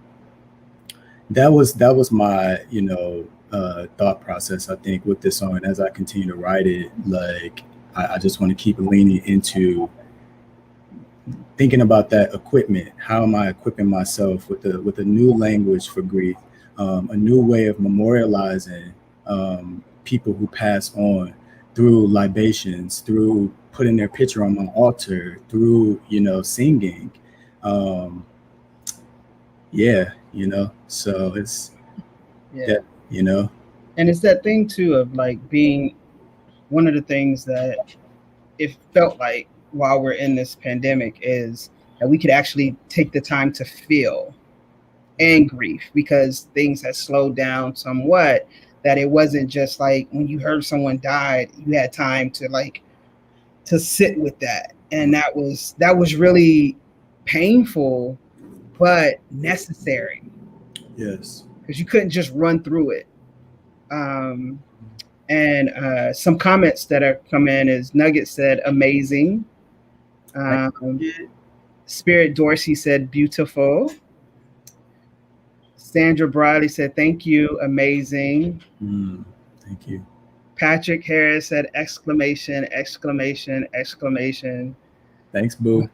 that was my, you know, thought process, I think, with this song. And as I continue to write it, like I just want to keep leaning into thinking about that equipment. How am I equipping myself with a new language for grief, a new way of memorializing people who pass on through libations, through putting their picture on my altar, through singing. Yeah, so it's that, and it's that thing too of like being one of the things that it felt like while we're in this pandemic is that we could actually take the time to feel and grief, because things had slowed down somewhat, that it wasn't just like when you heard someone died, you had time to sit with that. And that was really painful, but necessary. Yes. Because you couldn't just run through it. And some comments that have come in is Nugget said amazing. Spirit Dorsey said beautiful. Sandra Bradley said thank you, amazing. Thank you. Patrick Harris said exclamation, exclamation, exclamation. Thanks, boo.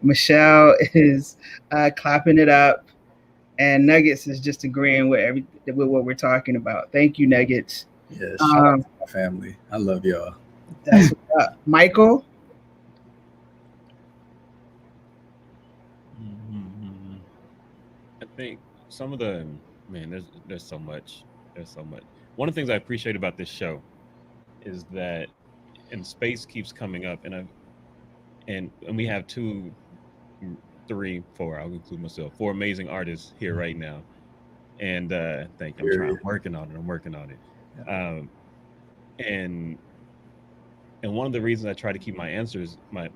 Michelle is clapping it up, and Nuggets is just agreeing with what we're talking about. Thank you, Nuggets. Yes, shout out to my family. I love y'all. That's what's up. Michael? I think some of the there's so much. One of the things I appreciate about this show is that, and space keeps coming up, and we have 2, 3, 4. I'll include myself. 4 amazing artists here right now, and thank you. I'm working on it. And one of the reasons I try to keep my answers, my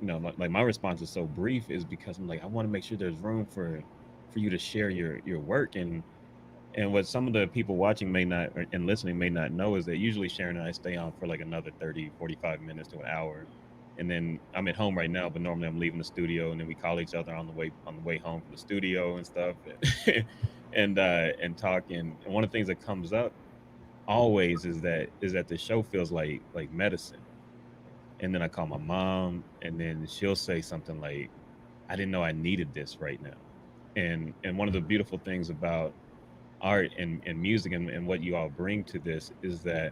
responses so brief is because I'm like, I want to make sure there's room for you to share your work. And what some of the people watching may not and listening may not know is that usually Sharon and I stay on for like another 30, 45 minutes to an hour. And then I'm at home right now, but normally I'm leaving the studio, and then we call each other on the way home from the studio and stuff, and talk. And one of the things that comes up always is that the show feels like medicine. And then I call my mom, and then she'll say something like, I didn't know I needed this right now. And one of the beautiful things about art and music and what you all bring to this is that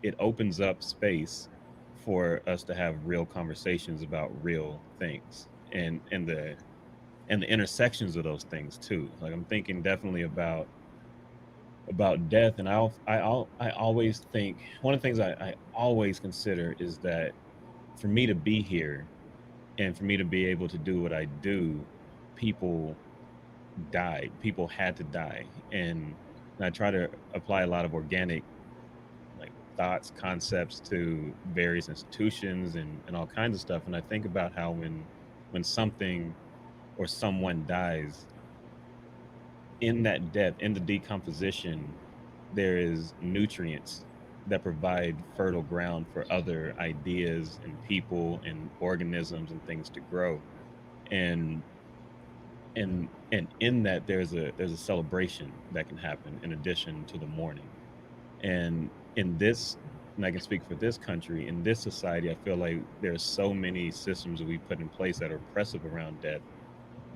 it opens up space for us to have real conversations about real things, and the intersections of those things too. Like, I'm thinking definitely about death, and I always think one of the things I always consider is that for me to be here and for me to be able to do what I do, people died. People had to die, and I try to apply a lot of organic thoughts, concepts to various institutions and all kinds of stuff. And I think about how when something or someone dies, in that death, in the decomposition, there is nutrients that provide fertile ground for other ideas and people and organisms and things to grow. And in that there's a celebration that can happen in addition to the mourning. And in this, and I can speak for this country, in this society, I feel like there's so many systems that we put in place that are oppressive around death,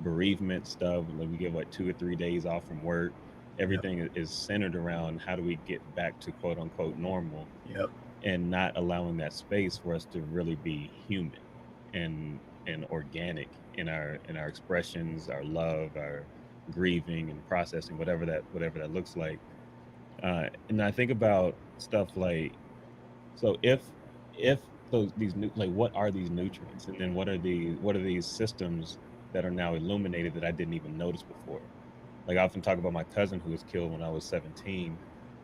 bereavement stuff. Like, we get 2 or 3 days off from work. Everything is centered around how do we get back to quote unquote normal. Yep. And not allowing that space for us to really be human and organic in our expressions, our love, our grieving and processing, whatever that looks like. And I think about stuff like, so if what are these nutrients, and then what are these systems that are now illuminated that I didn't even notice before? Like, I often talk about my cousin who was killed when I was 17.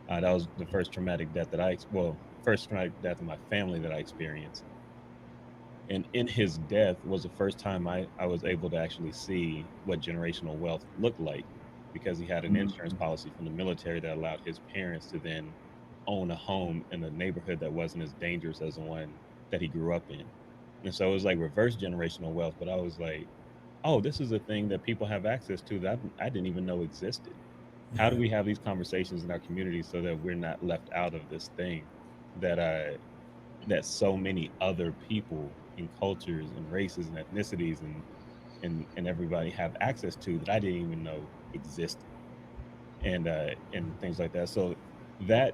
That was the first traumatic death first traumatic death in my family that I experienced. And in his death was the first time I was able to actually see what generational wealth looked like, because he had an insurance policy from the military that allowed his parents to then own a home in a neighborhood that wasn't as dangerous as the one that he grew up in. And so it was like reverse generational wealth. But I was like, oh, this is a thing that people have access to that I didn't even know existed. How do we have these conversations in our community so that we're not left out of this thing that that so many other people and cultures and races and ethnicities and everybody have access to that I didn't even know existed, and things like that. So that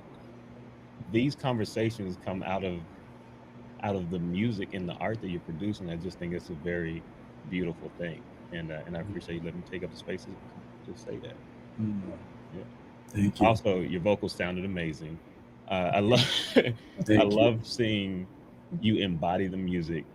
these conversations come out of the music and the art that you're producing. I just think it's a very beautiful thing, and I appreciate you letting me take up the space to say that. Mm, Yeah. thank you. Also, your vocals sounded amazing. I love I Thank you. love seeing you embody the music.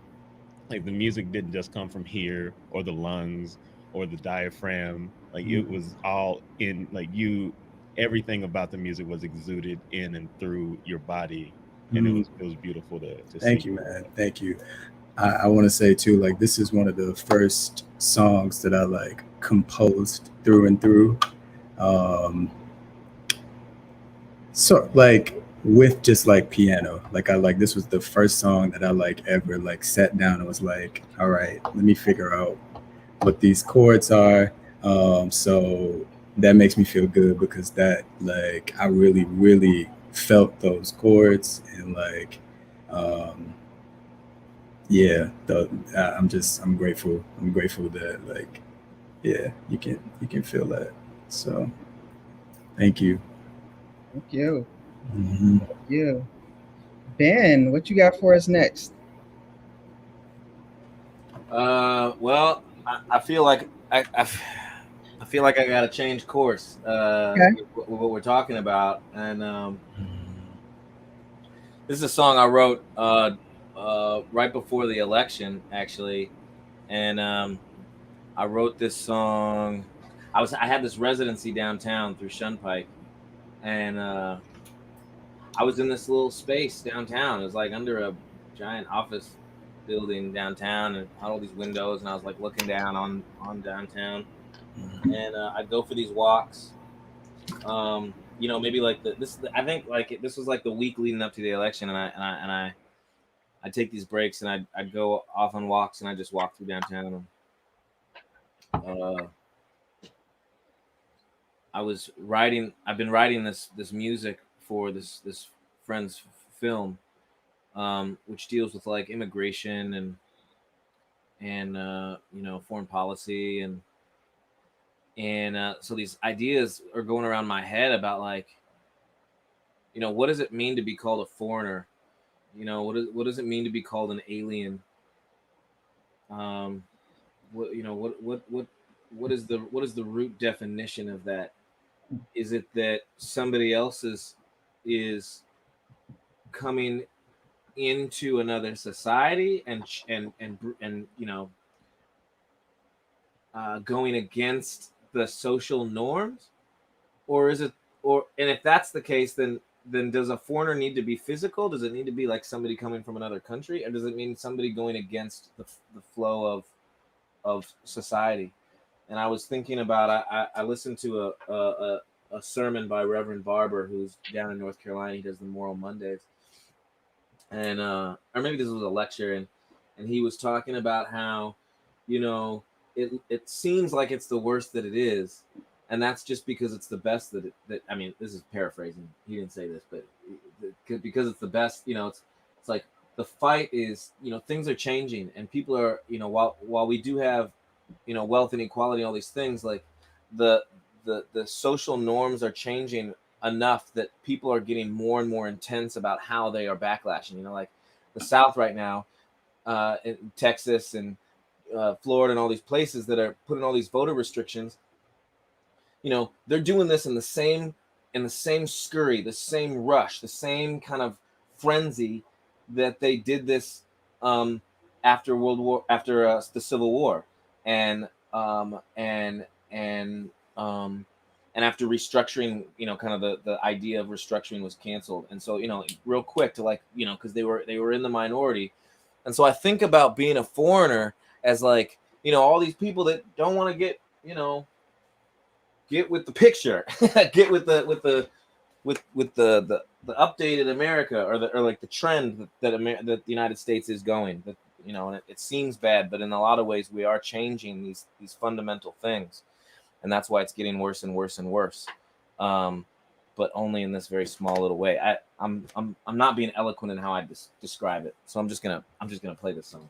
Like the music didn't just come from here or the lungs or the diaphragm. Like it Mm, was all in, like you, everything about the music was exuded in and through your body, and mm. it was beautiful to Thank see. you, man. Thank you. I want to say too, like this is one of the first songs that I like composed through and through. Um, so like with just like piano, like I like this was the first song that I like ever like sat down and was like, all right, let me figure out what these chords are. So that makes me feel good because that like I really really felt those chords and like um, yeah, I'm grateful. I'm grateful that like yeah, you can feel that. So thank you. Thank you. Mhm. Thank you. Ben, what you got for us next? Well, I feel like I feel like I got to change course Okay. with what we're talking about, and this is a song I wrote right before the election, actually, and I wrote this song. I had this residency downtown through Shunpike, and I was in this little space downtown. It was like under a giant office building downtown, and had all these windows, and I was like looking down on downtown, and I'd go for these walks. Maybe like I think like this was like the week leading up to the election, and I'd take these breaks, and I'd go off on walks, and I just walk through downtown. And, I was writing. I've been writing this music for this friend's film, which deals with like immigration and foreign policy and so these ideas are going around my head about like what does it mean to be called a foreigner? What does it mean to be called an alien? Um, what is the root definition of that? Is it that somebody else is coming into another society and going against the social norms, or is it and if that's the case, then does a foreigner need to be physical? Does it need to be like somebody coming from another country, or does it mean somebody going against the flow of society? And I was thinking about I listened to a sermon by Reverend Barber, who's down in North Carolina. He does the Moral Mondays, and or maybe this was a lecture, and he was talking about how you know it seems like it's the worst that it is, and that's just because it's the best that I mean, this is paraphrasing, he didn't say this, but because it's the best, it's like the fight is, things are changing, and people are, while we do have, wealth and equality and all these things, like the the social norms are changing enough that people are getting more and more intense about how they are backlashing. Like the South right now, in Texas and Florida and all these places that are putting all these voter restrictions. They're doing this in the same scurry, the same rush, the same kind of frenzy that they did this after the Civil War, and and um, and after restructuring, kind of the idea of restructuring was canceled, and so real quick to like because they were in the minority, and so I think about being a foreigner as like all these people that don't want to get with the picture, get with the updated America, or like the trend that the United States is going. That and it seems bad, but in a lot of ways we are changing these fundamental things, and that's why it's getting worse and worse and worse. but only in this very small little way. I'm not being eloquent in how I describe it, so I'm just gonna play this song.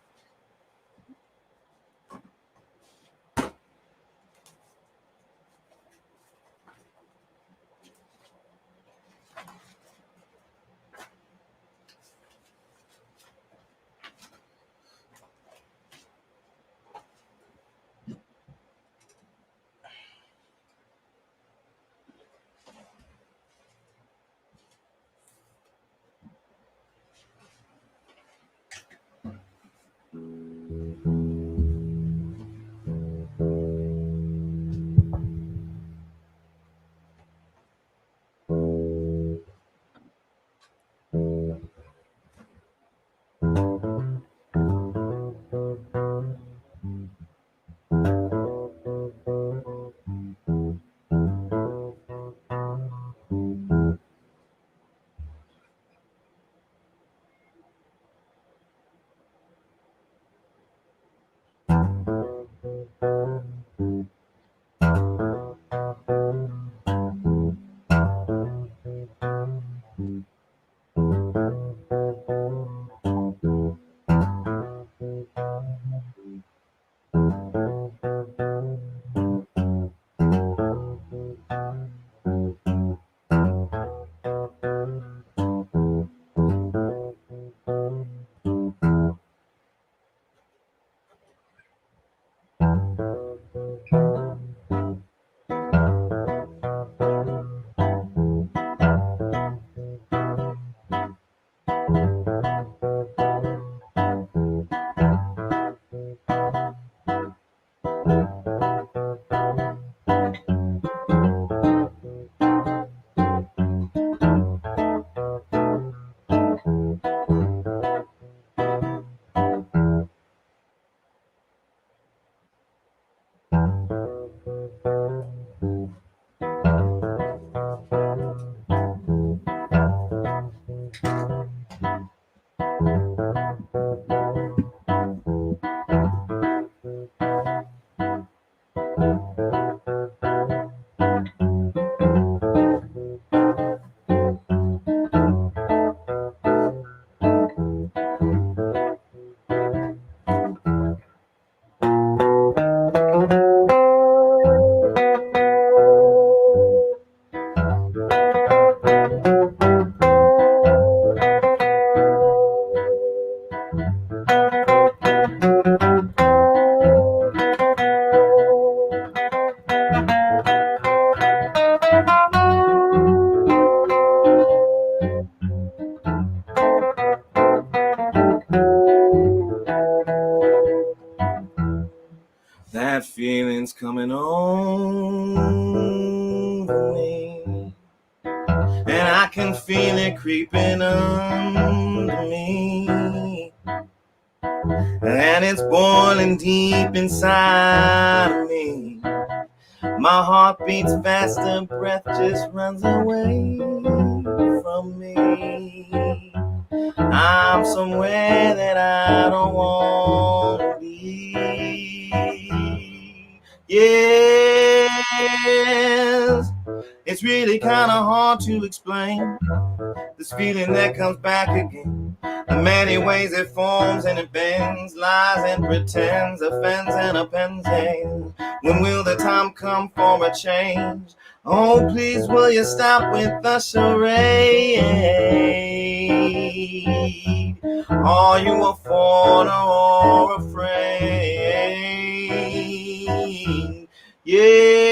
That feeling's coming over me, and I can feel it creeping under me, and it's boiling deep inside of me. My heart beats faster, breath just runs away from me. I'm somewhere that I don't want to be. Yes, it's really kind of hard to explain this feeling that comes back again. The many ways it forms and it bends, lies and pretends, offends and appends. When will the time come for a change? Oh, please, will you stop with the charade? Are you a foreigner or afraid? Yes,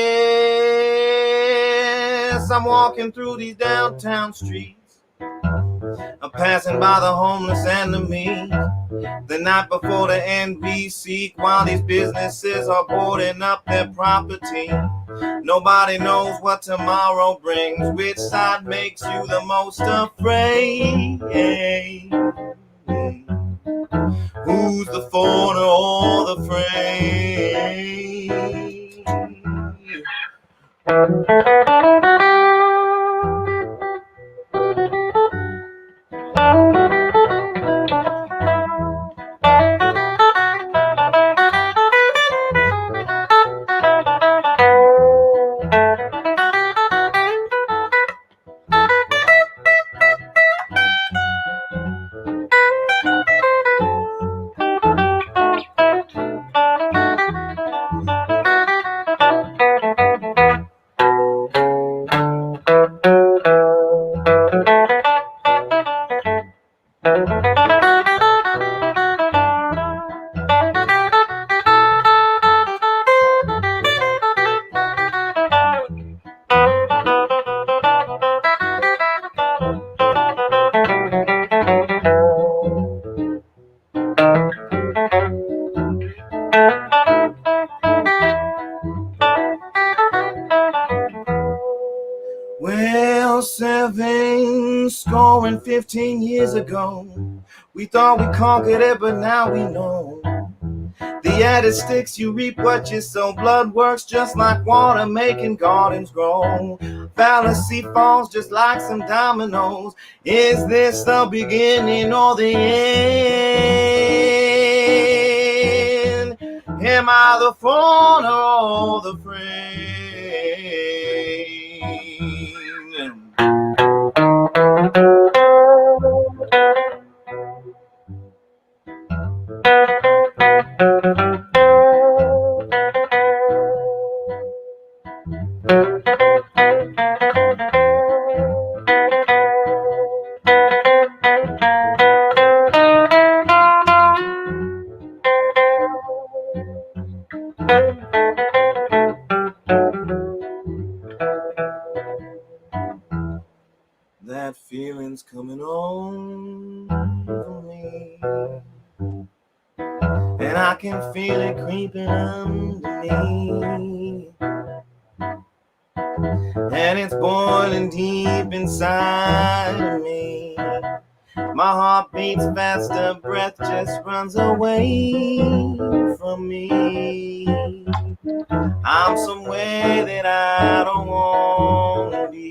I'm walking through these downtown streets. I'm passing by the homeless and the meek. The night before the end we seek, while these businesses are boarding up their property. Nobody knows what tomorrow brings. Which side makes you the most afraid? Who's the foreigner or the Well, 15 years ago, we thought we conquered it, but now we know. The added sticks, you reap what you sow. Blood works just like water, making gardens grow. Fallacy falls just like some dominoes. Is this the beginning or the end? Am I the foreigner or the friend? That feeling's coming on for me, and I can feel it creeping underneath, and it's boiling deep inside of me. My heart beats faster, breath just runs away from me. I'm somewhere that I don't want to be.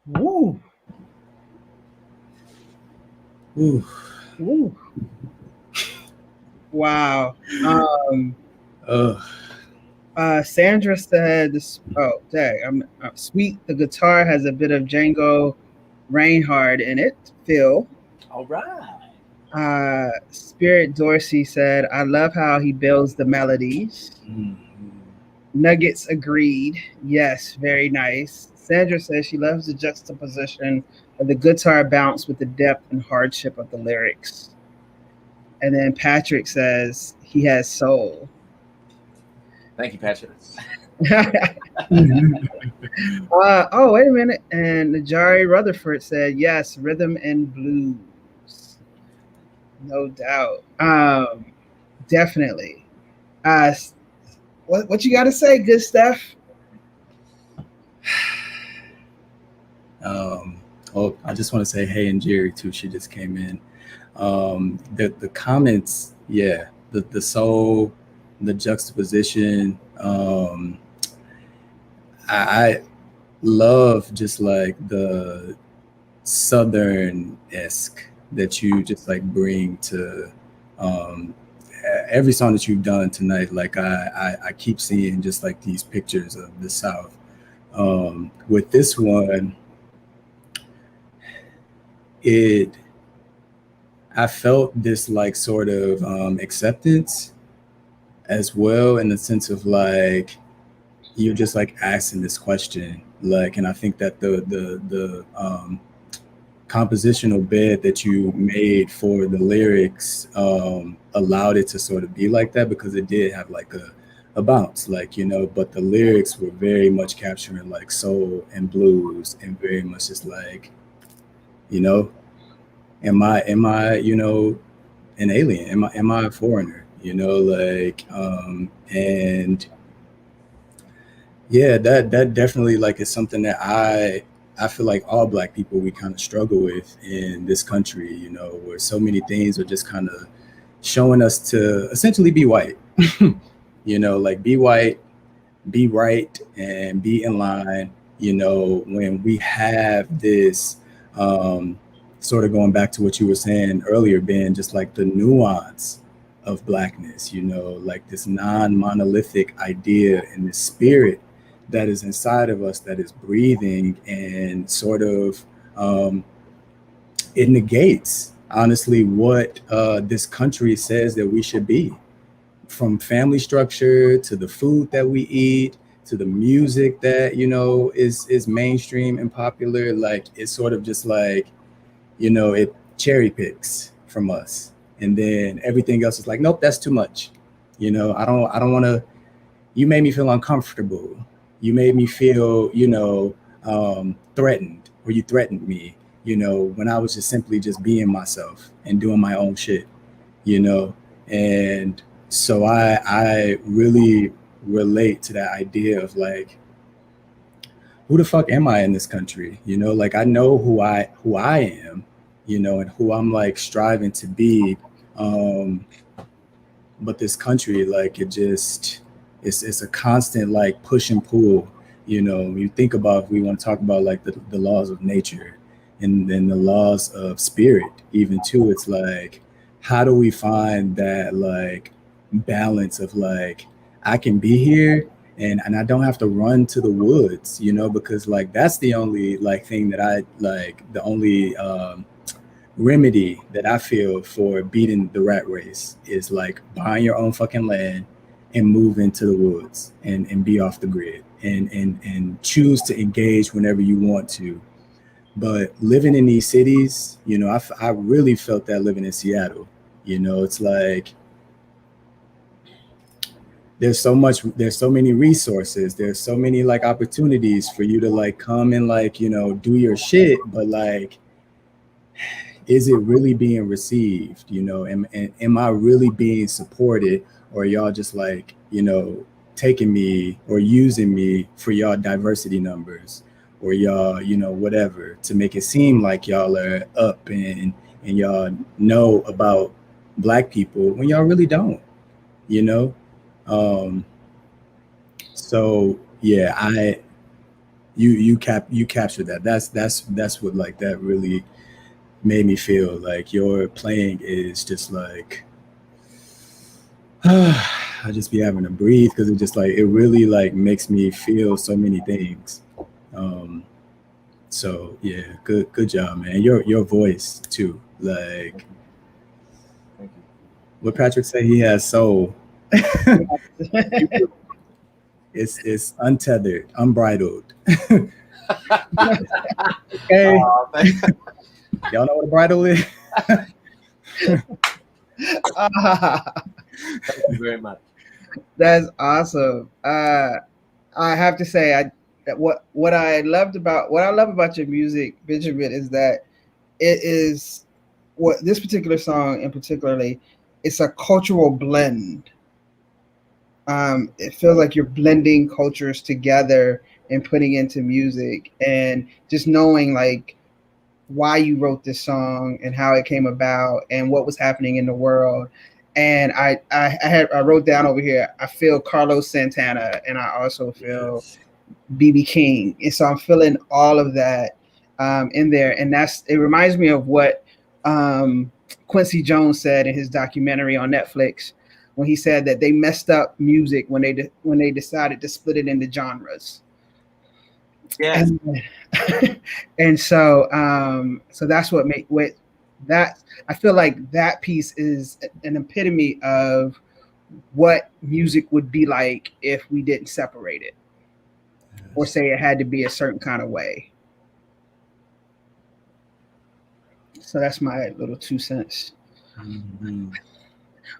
Woo. Ooh. Woo. Wow. Sandra said, "Oh, dang! I'm sweet. The guitar has a bit of Django Reinhardt in it. Phil." All right. Spirit Dorsey said, "I love how he builds the melodies." Nuggets agreed. Yes, very nice. Sandra says she loves the juxtaposition of the guitar bounce with the depth and hardship of the lyrics. And then Patrick says he has soul. Thank you, Patrick. Oh, wait a minute. And Najari Rutherford said, yes, rhythm and blues. No doubt. Definitely. What you got to say, GoodSteph? Oh, I just want to say hey, and Jerry too. She just came in. The comments, yeah, the soul, the juxtaposition. I love just like the Southern-esque that you just like bring to every song that you've done tonight. Like I keep seeing just like these pictures of the South. With this one, I felt this like sort of acceptance as well, in the sense of like you're just like asking this question, like, and I think that the compositional bed that you made for the lyrics allowed it to sort of be like that, because it did have like a bounce, like, you know, but the lyrics were very much capturing like soul and blues, and very much just like, you know, am I, you know, an alien? Am I a foreigner? You know, like, and yeah, that definitely like is something that I feel like all Black people, we kind of struggle with in this country, you know, where so many things are just kind of showing us to essentially be white, you know, like be white, be right, and be in line, you know, when we have this sort of going back to what you were saying earlier, Ben, just like the nuance of Blackness, you know, like this non-monolithic idea and the spirit that is inside of us, that is breathing, and sort of it negates, honestly, what this country says that we should be, from family structure to the food that we eat to the music that, you know, is mainstream and popular. Like, it's sort of just like, you know, it cherry picks from us, and then everything else is like, nope, that's too much. You know, I don't want to. You made me feel uncomfortable. You made me feel, you know, threatened, or you threatened me, when I was just simply just being myself and doing my own shit, and so I really relate to that idea of like, who the fuck am I in this country? Like I know who I am, and who I'm like striving to be. But this country, like it's a constant like push and pull. You think about, if we want to talk about like the laws of nature and then the laws of spirit, even too, it's like, how do we find that like balance of like, I can be here and I don't have to run to the woods, because like that's the only like thing that I like, the only remedy that I feel for beating the rat race is like buying your own fucking land and move into the woods and be off the grid and choose to engage whenever you want to. But living in these cities, I really felt that living in Seattle. It's like there's so many resources, there's so many like opportunities for you to like come and like, do your shit, but like, is it really being received? Am I really being supported, or y'all just like, taking me or using me for y'all diversity numbers, or y'all, whatever, to make it seem like y'all are up and y'all know about Black people when y'all really don't, you know? Um, so yeah, you captured that. That's what like that really made me feel like your playing is just like I just be having to breathe, because it just like, it really like makes me feel so many things. Um, so yeah, good job, man. Your voice too. Like Thank you. what Patrick said, he has soul. It's untethered, unbridled. Okay. Y'all know what a bridle is? Thank you very much. That's awesome. I have to say, what I love about your music, Benjamin, is that it is, what this particular song in particularly, it's a cultural blend. It feels like you're blending cultures together and putting into music, and just knowing like why you wrote this song and how it came about and what was happening in the world. And I wrote down over here, I feel Carlos Santana, and I also feel BB King, and so I'm feeling all of that in there. And it reminds me of what Quincy Jones said in his documentary on Netflix, when he said that they messed up music when they decided to split it into genres. Yeah. And so that's what that, I feel like that piece is an epitome of what music would be like if we didn't separate it, or say it had to be a certain kind of way. So that's my little 2 cents. Mm-hmm.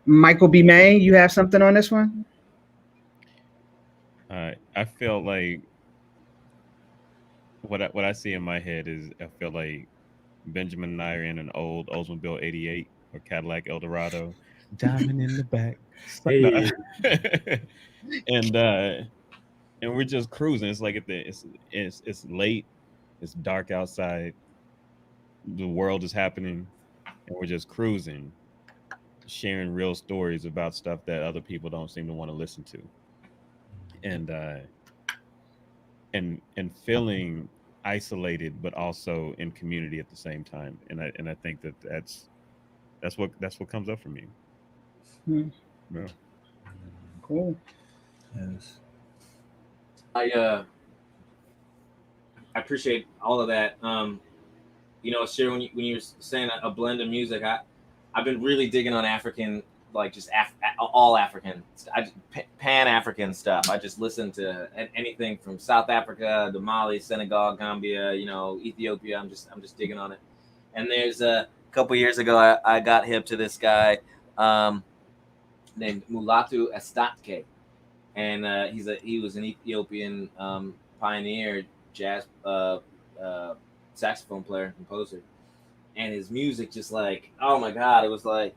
Michael B. Maine, you have something on this one? I feel like what I see in my head is, I feel like Benjamin Nyree in an old Oldsmobile 88 or Cadillac Eldorado, diamond in the back. Hey. and we're just cruising. It's like it's late, it's dark outside, the world is happening, and we're just cruising, sharing real stories about stuff that other people don't seem to want to listen to, and and feeling isolated but also in community at the same time. And I think that's what comes up for me. Yeah. Cool. Yes. I appreciate all of that. Sharon, when you were saying a blend of music, I've been really digging on African, like just all African, Pan African stuff. I just listen to anything from South Africa to Mali, Senegal, Gambia, Ethiopia. I'm just digging on it. And there's a couple years ago, I got hip to this guy named Mulatu Estatke, and he was an Ethiopian pioneer jazz saxophone player and composer, and his music just like, oh my god, it was like,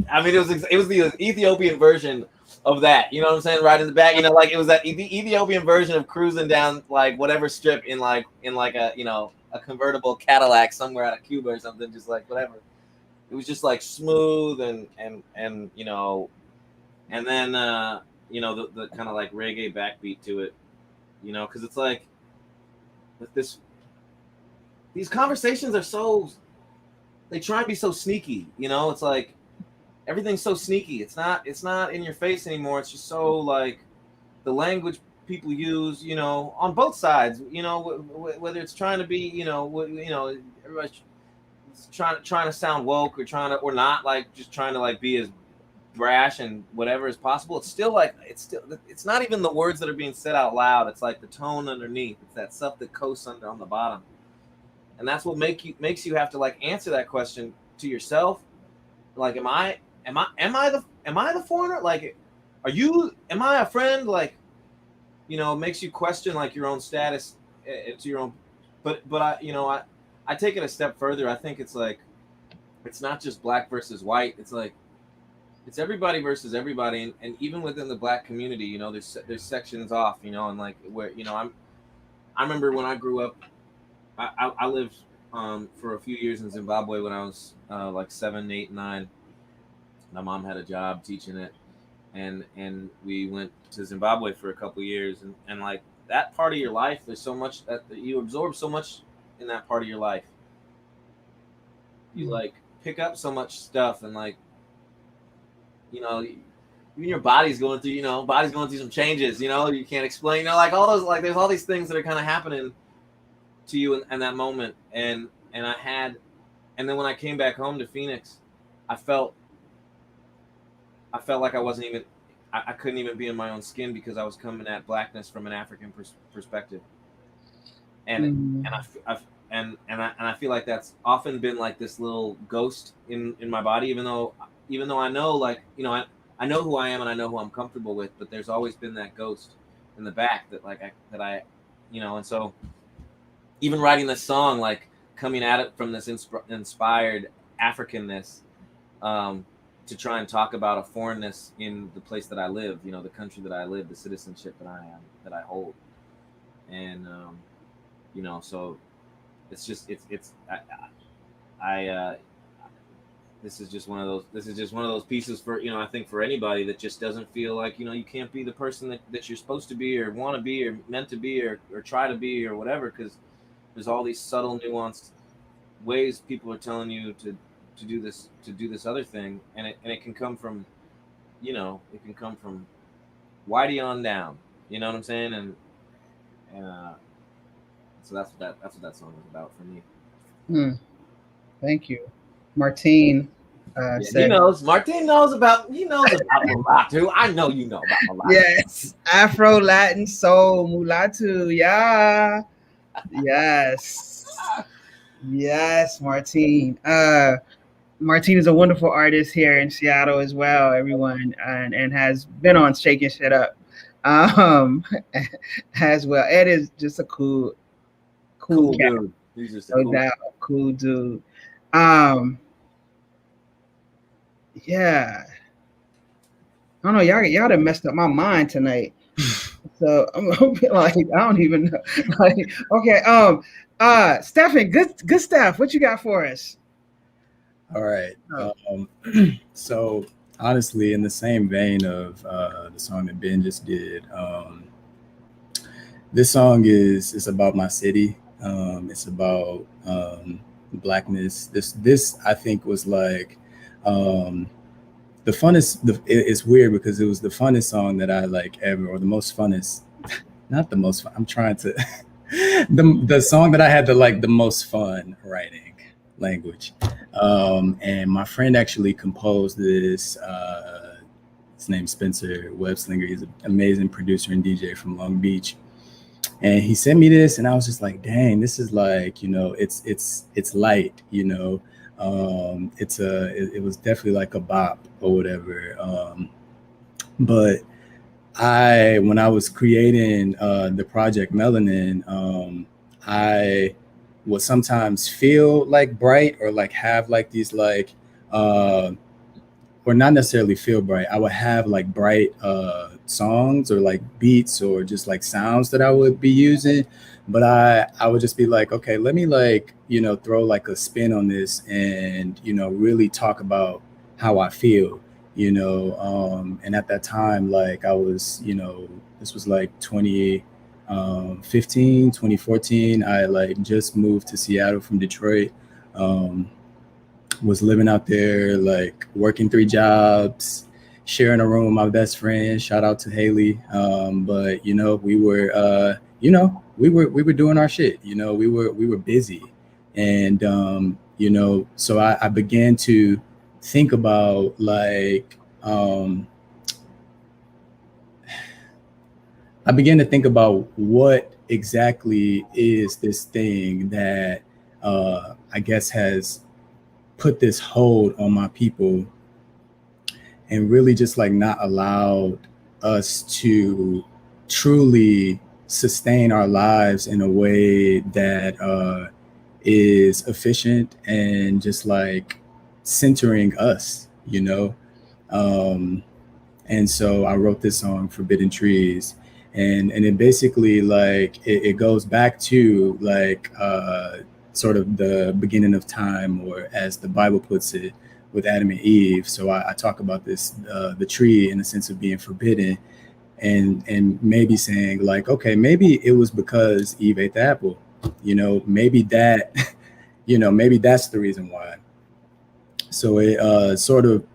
I mean, it was the Ethiopian version of that. You know what I'm saying? Right in the back, you know, like it was that Ethiopian version of cruising down like whatever strip in like a, you know, a convertible Cadillac somewhere out of Cuba or something, just like whatever. It was just like smooth and you know, and then you know, the kind of like reggae backbeat to it, you know, because it's like these conversations are so, they try and be so sneaky, you know. It's like everything's so sneaky. It's not in your face anymore. It's just so like the language people use, you know, on both sides, you know, whether it's trying to be, you know, everybody's trying to sound woke or not, like just trying to like be as brash and whatever as possible. It's still like it's not even the words that are being said out loud. It's like the tone underneath. It's that stuff that coasts under on the bottom, and that's what makes you have to like answer that question to yourself. Like, am I the foreigner? Like, am I a friend? Like, you know, it makes you question like your own status to your own. But I take it a step further. I think it's like, it's not just black versus white. It's like, it's everybody versus everybody, and even within the black community, you know, there's sections off, you know, and like where, you know, I remember when I grew up, I lived for a few years in Zimbabwe when I was like 7, 8, 9. My mom had a job teaching it, and we went to Zimbabwe for a couple years, and like that part of your life, there's so much that you absorb so much in that part of your life. You like pick up so much stuff, and like, you know, even your body's going through some changes, you know, you can't explain, you know, like all those, like there's all these things that are kind of happening to you in that moment, and then when I came back home to Phoenix, I felt like I wasn't even, I couldn't even be in my own skin because I was coming at blackness from an African perspective, and I feel like that's often been like this little ghost in my body, even though I know, like, you know, I know who I am and I know who I'm comfortable with, but there's always been that ghost in the back that like I you know, and so even writing this song, like coming at it from this inspired Africanness, to try and talk about a foreignness in the place that I live, you know, the country that I live, the citizenship that I hold, and you know, so it's just this is just one of those pieces for, you know, I think for anybody that just doesn't feel like, you know, you can't be the person that you're supposed to be or want to be or meant to be or try to be or whatever, because there's all these subtle nuanced ways people are telling you to do this other thing, and it can come from, you know, it can come from Whitey on down, you know what I'm saying, and so that's what that song was about for me. Thank you, Martine. He knows. Martine knows about Mulatu. I know you know about Mulatu. Yes, Afro Latin soul Mulatu. Yeah, yes, Martine. Martine is a wonderful artist here in Seattle as well, everyone, and has been on Shakin Shit Up as well. Ed is just a cool dude. He's just a cool dude. Yeah. I don't know, y'all done messed up my mind tonight. So I'm gonna be like, I don't even know. Like, okay, Stefan, good stuff. What you got for us? All right. So honestly, in the same vein of the song that Ben just did, this song is about my city. It's about blackness. This I think was like the funnest. It's weird because it was the funnest song that I like ever, or the most funnest. Not the most fun. I'm trying to the song that I had the most fun writing language. And my friend actually composed this. His name's Spencer Webslinger. He's an amazing producer and DJ from Long Beach. And he sent me this, and I was just like, dang, this is like, you know, it's light, you know. It was definitely like a bop or whatever. But when I was creating the project Melanin, I would sometimes feel like bright or like have like these like or not necessarily feel bright. I would have like bright songs or like beats or just like sounds that I would be using, but I would just be like, okay, let me like, you know, throw like a spin on this and, you know, really talk about how I feel, you know. And at that time, like I was, you know, this was like 2015, 2014. I like just moved to Seattle from Detroit. Was living out there, like working 3 jobs, sharing a room with my best friend. Shout out to Haley. But you know, we were, you know, we were doing our shit. You know, we were busy, and you know, so I began to think about like, I began to think about what exactly is this thing that I guess has put this hold on my people and really just like not allowed us to truly sustain our lives in a way that is efficient and just like centering us, you know. And so I wrote this song, Forbidden Trees, and it basically like it goes back to like sort of the beginning of time, or as the Bible puts it, with Adam and Eve. So I talk about this, the tree, in the sense of being forbidden, and maybe saying like, okay, maybe it was because Eve ate the apple, you know, maybe that, you know, maybe that's the reason why. So it sort of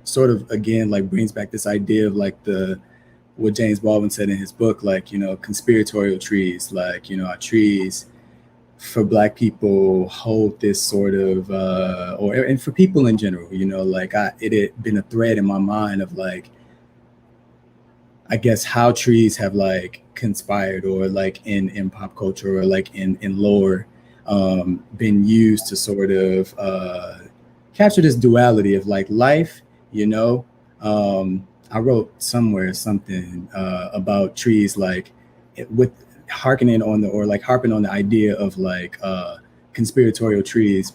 again like brings back this idea of like what James Baldwin said in his book, like, you know, conspiratorial trees, like, you know, our trees for Black people hold this sort of, and for people in general, you know, like it had been a thread in my mind of like, I guess how trees have like conspired, or like in pop culture, or like in lore, been used to sort of capture this duality of like life, you know. I wrote somewhere something about trees, like with harping on the idea of like conspiratorial trees.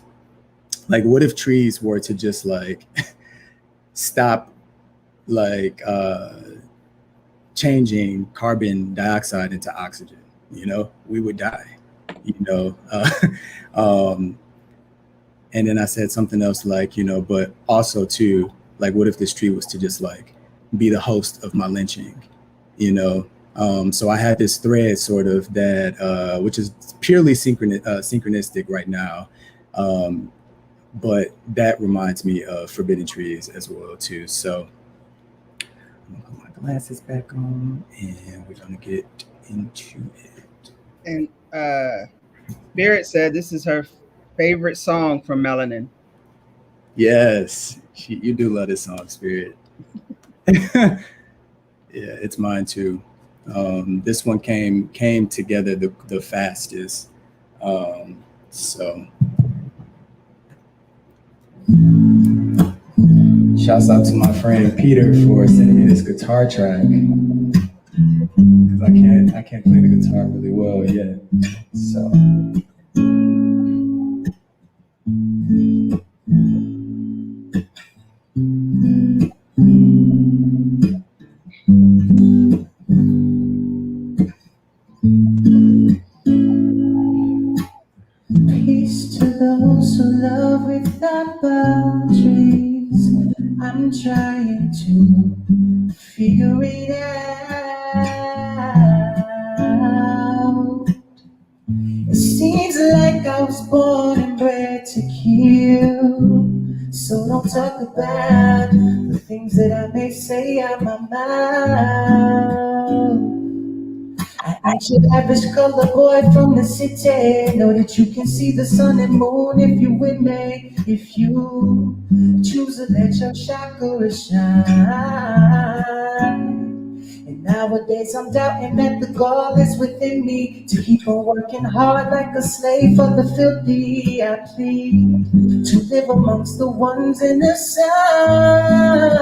Like, what if trees were to just like stop like changing carbon dioxide into oxygen? You know, we would die, you know. And then I said something else like, you know, but also too, like, what if this tree was to just like be the host of my lynching, you know? So I had this thread sort of that, which is purely synchronistic right now. But that reminds me of Forbidden Trees as well too. So I'm gonna put my glasses back on and we're gonna get into it. And Spirit said this is her favorite song from Melanin. Yes, you do love this song, Spirit. Yeah, it's mine too. This one came together the fastest. So shouts out to my friend Peter for sending me this guitar track, because I can't play the guitar really well yet. So Peace to those who love without boundaries. I'm trying to figure it out. It seems like I was born and bred to kill. So don't talk about the things that I may say out my mouth. I ain't your average color boy from the city. Know that you can see the sun and moon if you with me. If you choose to let your chakra shine. And nowadays I'm doubting that the goal is within me to keep on working hard like a slave for the filthy. I plead to live amongst the ones in the sun.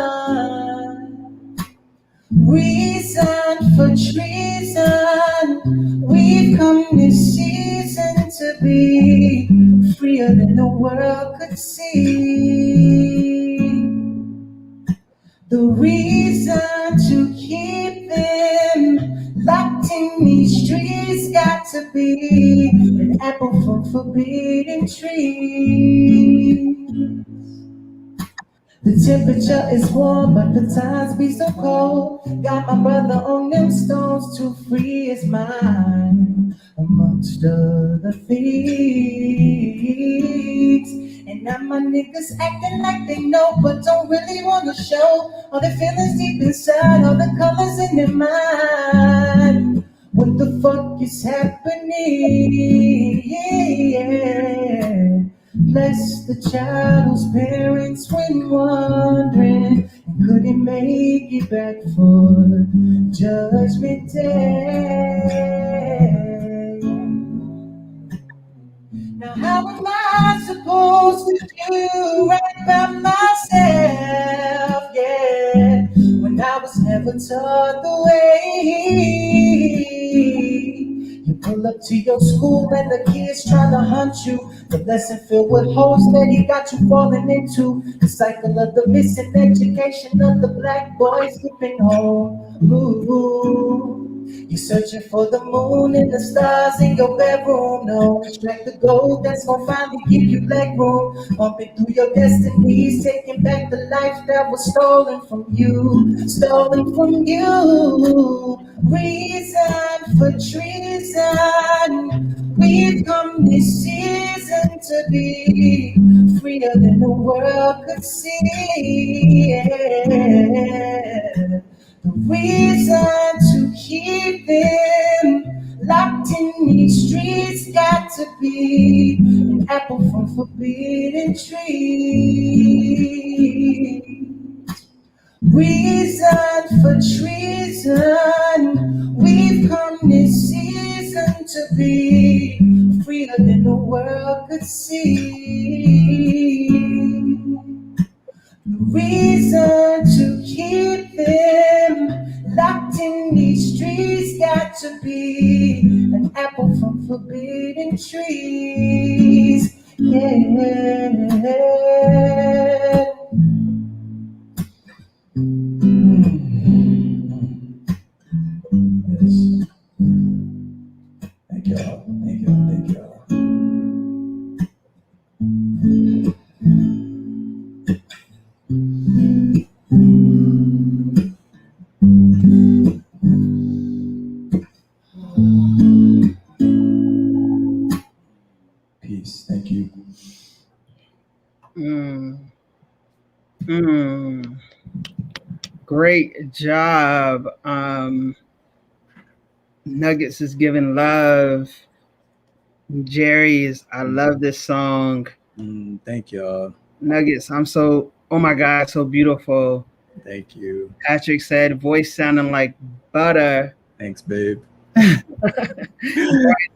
Reason for treason. We've come this season to be freer than the world could see. The reason to keep them locked in these streets got to be an apple from forbidden tree. The temperature is warm, but the times be so cold. Got my brother on them stones to free his mind, amongst other things. And now my niggas acting like they know, but don't really wanna show all their feelings deep inside, all the colors in their mind. What the fuck is happening? Yeah. Bless the child whose parents went wandering and couldn't make it back for Judgment Day. Now how am I supposed to do right by myself, yeah, when I was never taught the way? You pull up to your school and the kids trying to hunt you. The lesson filled with holes that he got you falling into. The cycle of the missing education of the black boys skipping home. Ooh. You're searching for the moon and the stars in your bedroom. No, extract the gold that's gonna finally give you leg room. Bumping through your destinies, taking back the life that was stolen from you. Stolen from you. Reason for treason. We've come this season to be freer than the world could see. Yeah. The reason to keep them locked in these streets got to be an apple from forbidden tree. Reason for treason. We've come this season to be freer than the world could see. The reason to keep them locked in these streets got to be an apple from forbidden trees. Yeah. Yes. Thank y'all. Thank y'all. Thank y'all. Peace. Thank you. Great job. Nuggets is giving love. Jerry's, I love this song. Thank y'all. Nuggets, oh my God, so beautiful. Thank you. Patrick said, voice sounding like butter. Thanks, babe. I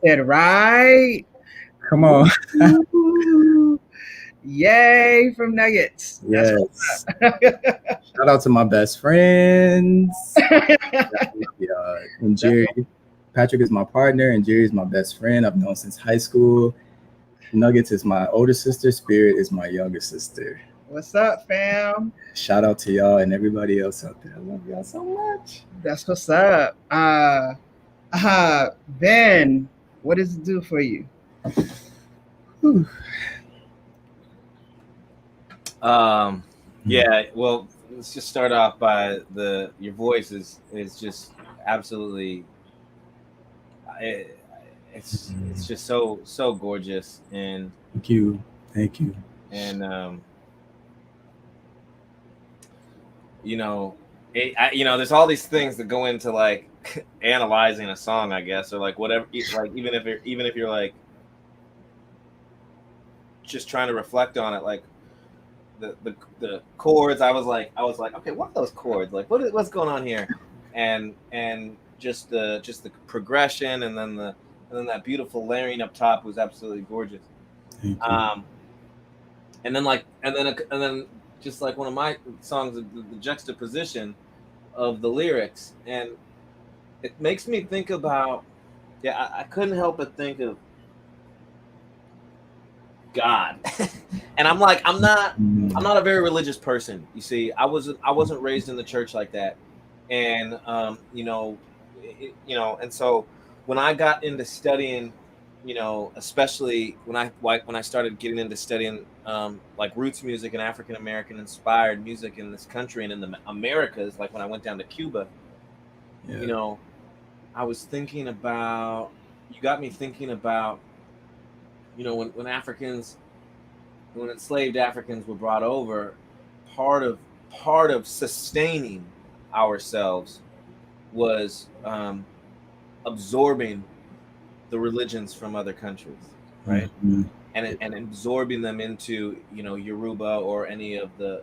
said, right? Come on. Yay from Nuggets. Yes. Shout out to my best friends. And Jerry. Patrick is my partner, and Jerry is my best friend. I've known since high school. Nuggets is my older sister. Spirit is my younger sister. What's up, fam? Shout out to y'all and everybody else out there. I love y'all so much. That's what's up. Ben, what does it do for you? Yeah, well, let's just start off by your voice is just absolutely it's just so gorgeous. And thank you. And there's all these things that go into like analyzing a song, I guess, or like whatever, like even if you're like just trying to reflect on it, like the chords, I was like, okay, what are those chords? Like what's going on here? And just the progression, and then that beautiful layering up top was absolutely gorgeous. And then just like one of my songs, the juxtaposition of the lyrics, and it makes me think about, I couldn't help but think of God. And I'm like, I'm not a very religious person. You see, I wasn't raised in the church like that. And and so when I got into studying, especially when I started getting into studying like roots music and African American inspired music in this country and in the Americas, like when I went down to Cuba, I was thinking about, you got me thinking about, when enslaved Africans were brought over, part of sustaining ourselves was absorbing the religions from other countries, right? Mm-hmm. And absorbing them into Yoruba or any of the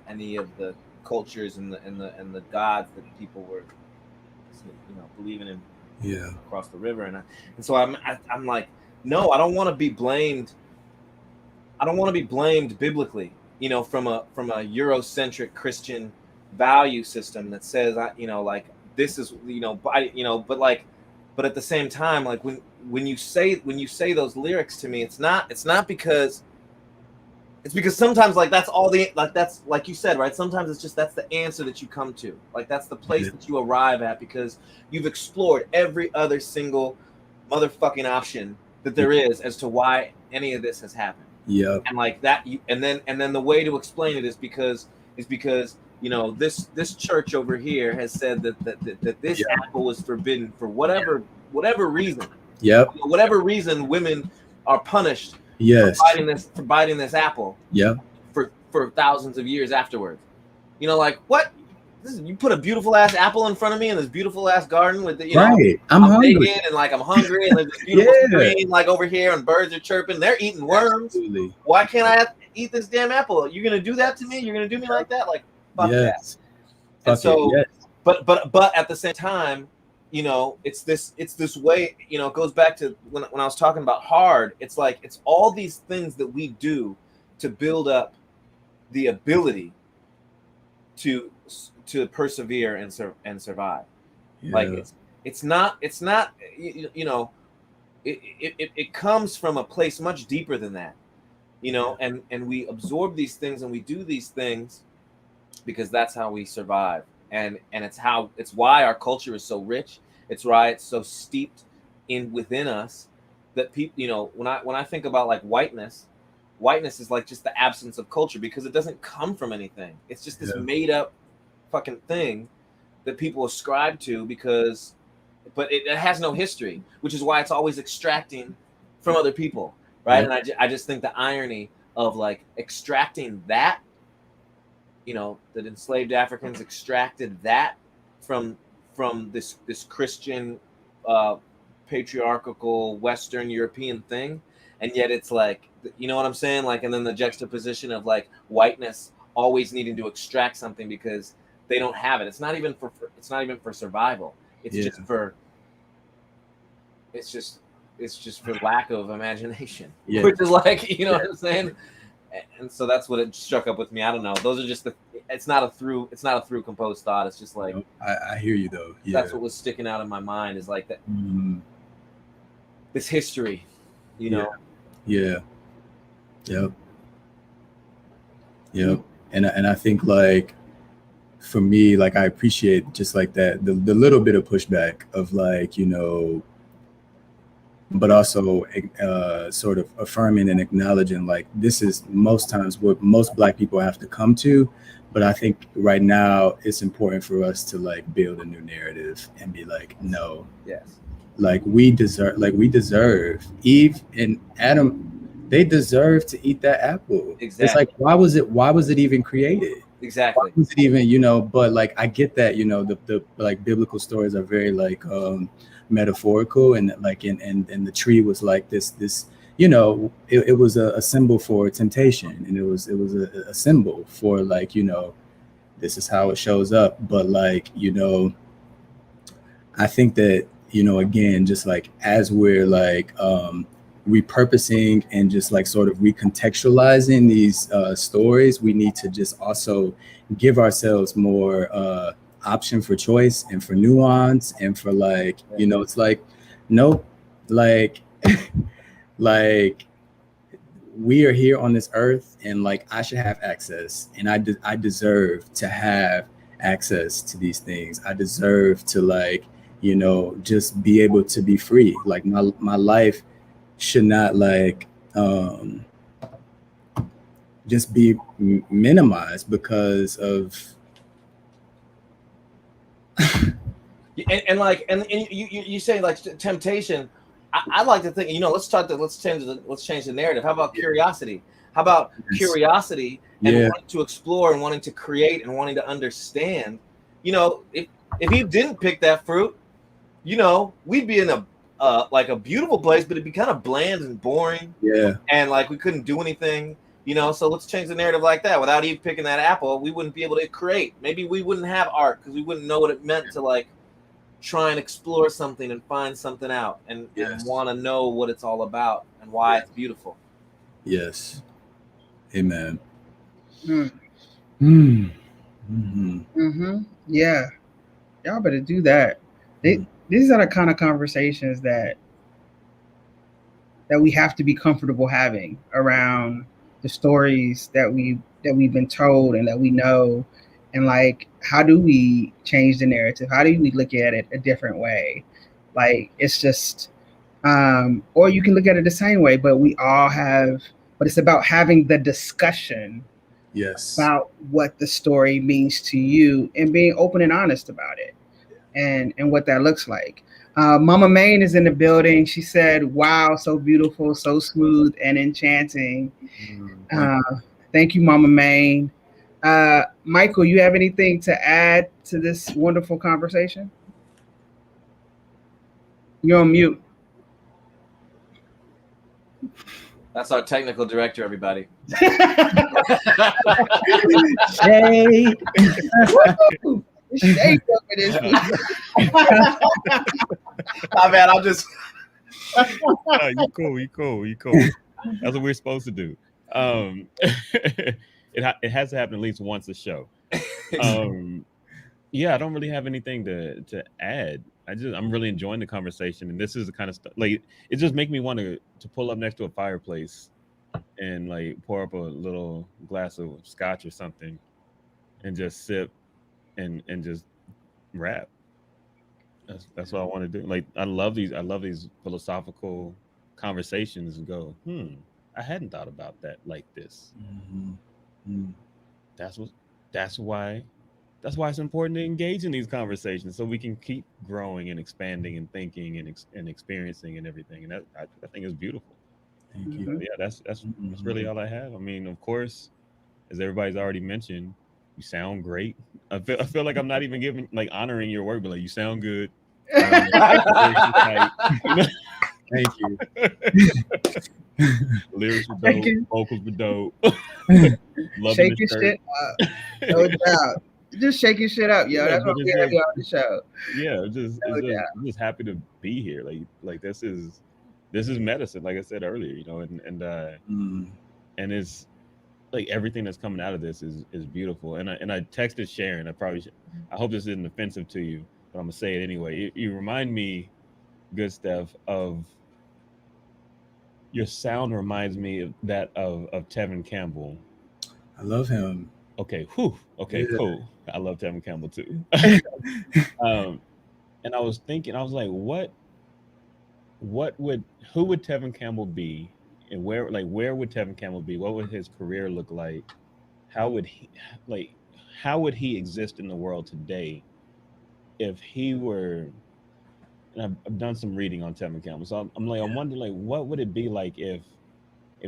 cultures and the gods that people were believing in across the river. And so I'm like, no, I don't want to be blamed. I don't want to be blamed biblically, from a Eurocentric Christian value system that says, like this is, but at the same time, like when you say those lyrics to me, it's because sometimes like that's all that's like you said, right? Sometimes it's just that's the answer that you come to, like that's the place that you arrive at because you've explored every other single motherfucking option that there is as to why any of this has happened. Yeah. And like that, and then the way to explain it is because this church over here has said that this apple was forbidden for whatever reason. Yep. Whatever reason, women are punished. Yes. For biting this apple. Yeah. For thousands of years afterwards. Like what? You put a beautiful ass apple in front of me in this beautiful ass garden with the, right. I'm hungry naked and like I'm hungry and there's this beautiful screen like over here and birds are chirping. They're eating worms. Absolutely. Why can't I eat this damn apple? You're gonna do that to me? You're gonna do me like that? Like fuck that. And so, but at the same time, it's this way. It goes back to when I was talking about hard. It's like it's all these things that we do to build up the ability to persevere and survive. Like it's not it comes from a place much deeper than that, and we absorb these things and we do these things because that's how we survive, and it's why our culture is so rich. It's why it's so steeped within us that people, when I think about like whiteness is like just the absence of culture because it doesn't come from anything. It's just this made up fucking thing that people ascribe to but it has no history, which is why it's always extracting from other people, right? And I just think the irony of like extracting that, that enslaved Africans extracted that from this Christian patriarchal Western European thing, and yet it's like, you know what I'm saying? Like, and then the juxtaposition of like whiteness always needing to extract something because they don't have it. It's not even for survival. It's just for lack of imagination, which is like, what I'm saying? And so that's what it struck up with me. I don't know. Those are just it's not a through composed thought. It's just like, I hear you though. Yeah. That's what was sticking out in my mind is like that, this history, Yeah. Yep. And I think like, for me, like I appreciate just like that the little bit of pushback of like, but also sort of affirming and acknowledging like this is most times what most Black people have to come to. But I think right now it's important for us to like build a new narrative and be like, no, like we deserve Eve and Adam, they deserve to eat that apple. Exactly. It's like, why was it even created? Exactly. Why was it even, but like I get that, the like biblical stories are very like metaphorical, and like and the tree was like this it was a symbol for temptation, and it was a symbol for like, this is how it shows up. But like, I think that, again, just like as we're like repurposing and just like sort of recontextualizing these stories, we need to just also give ourselves more option for choice and for nuance and for like, you know, it's like, nope, like, like we are here on this earth and like I should have access and I deserve to have access to these things. I deserve to like, you know, just be able to be free. Like my life should not like just be minimized because of and you say like temptation. I like to think, you know, let's change the narrative. How about curiosity? How about curiosity and wanting to explore and wanting to create and wanting to understand? You know, if he didn't pick that fruit, you know, we'd be in a like a beautiful place, but it'd be kind of bland and boring. Yeah. And like we couldn't do anything, you know. So let's change the narrative like that. Without Eve picking that apple, we wouldn't be able to create. Maybe we wouldn't have art because we wouldn't know what it meant to like try and explore something and find something out and want to know what it's all about and why it's beautiful. Yes. Amen. Yeah. Y'all better do that. These are the kind of conversations that we have to be comfortable having around the stories that we've been told and that we know. And like, how do we change the narrative? How do we look at it a different way? Like, it's just, or you can look at it the same way, but it's about having the discussion about what the story means to you and being open and honest about it and what that looks like. Mama Maine is in the building. She said, wow, so beautiful, so smooth and enchanting. Thank you, Mama Maine. Michael, you have anything to add to this wonderful conversation? You're on mute. That's our technical director, everybody. Shay. Shake up in this. My bad, I'm just. You cool. That's what we're supposed to do. It has to happen at least once a show. Yeah, I don't really have anything to add. I'm really enjoying the conversation, and this is the kind of stuff like it just makes me want to pull up next to a fireplace and like pour up a little glass of scotch or something, and just sip and just rap. That's what I want to do. Like I love these philosophical conversations and go, I hadn't thought about that like this. That's why it's important to engage in these conversations so we can keep growing and expanding and thinking and experiencing and everything. And that I think is beautiful. Thank you. Yeah, that's really all I have. I mean, of course, as everybody's already mentioned, you sound great. I feel like I'm not even honoring your work, but like you sound good. Thank you. Lyrics were dope. Vocals were dope. Shaking shit up. No doubt. Just shaking shit up, yo. That's what we have on the show. Yeah, just happy to be here. Like this is medicine, like I said earlier, you know, and it's like everything that's coming out of this is beautiful. And I texted Sharon. I hope this isn't offensive to you, but I'm gonna say it anyway. You remind me, GoodSteph, of your sound reminds me of that of Tevin Campbell. I love him. Okay, cool. I love Tevin Campbell too. And I was thinking, I was like, who would Tevin Campbell be, and where would Tevin Campbell be? What would his career look like? How would he exist in the world today if he were? And I've done some reading on Tevin Campbell, so I'm wondering, like, what would it be like if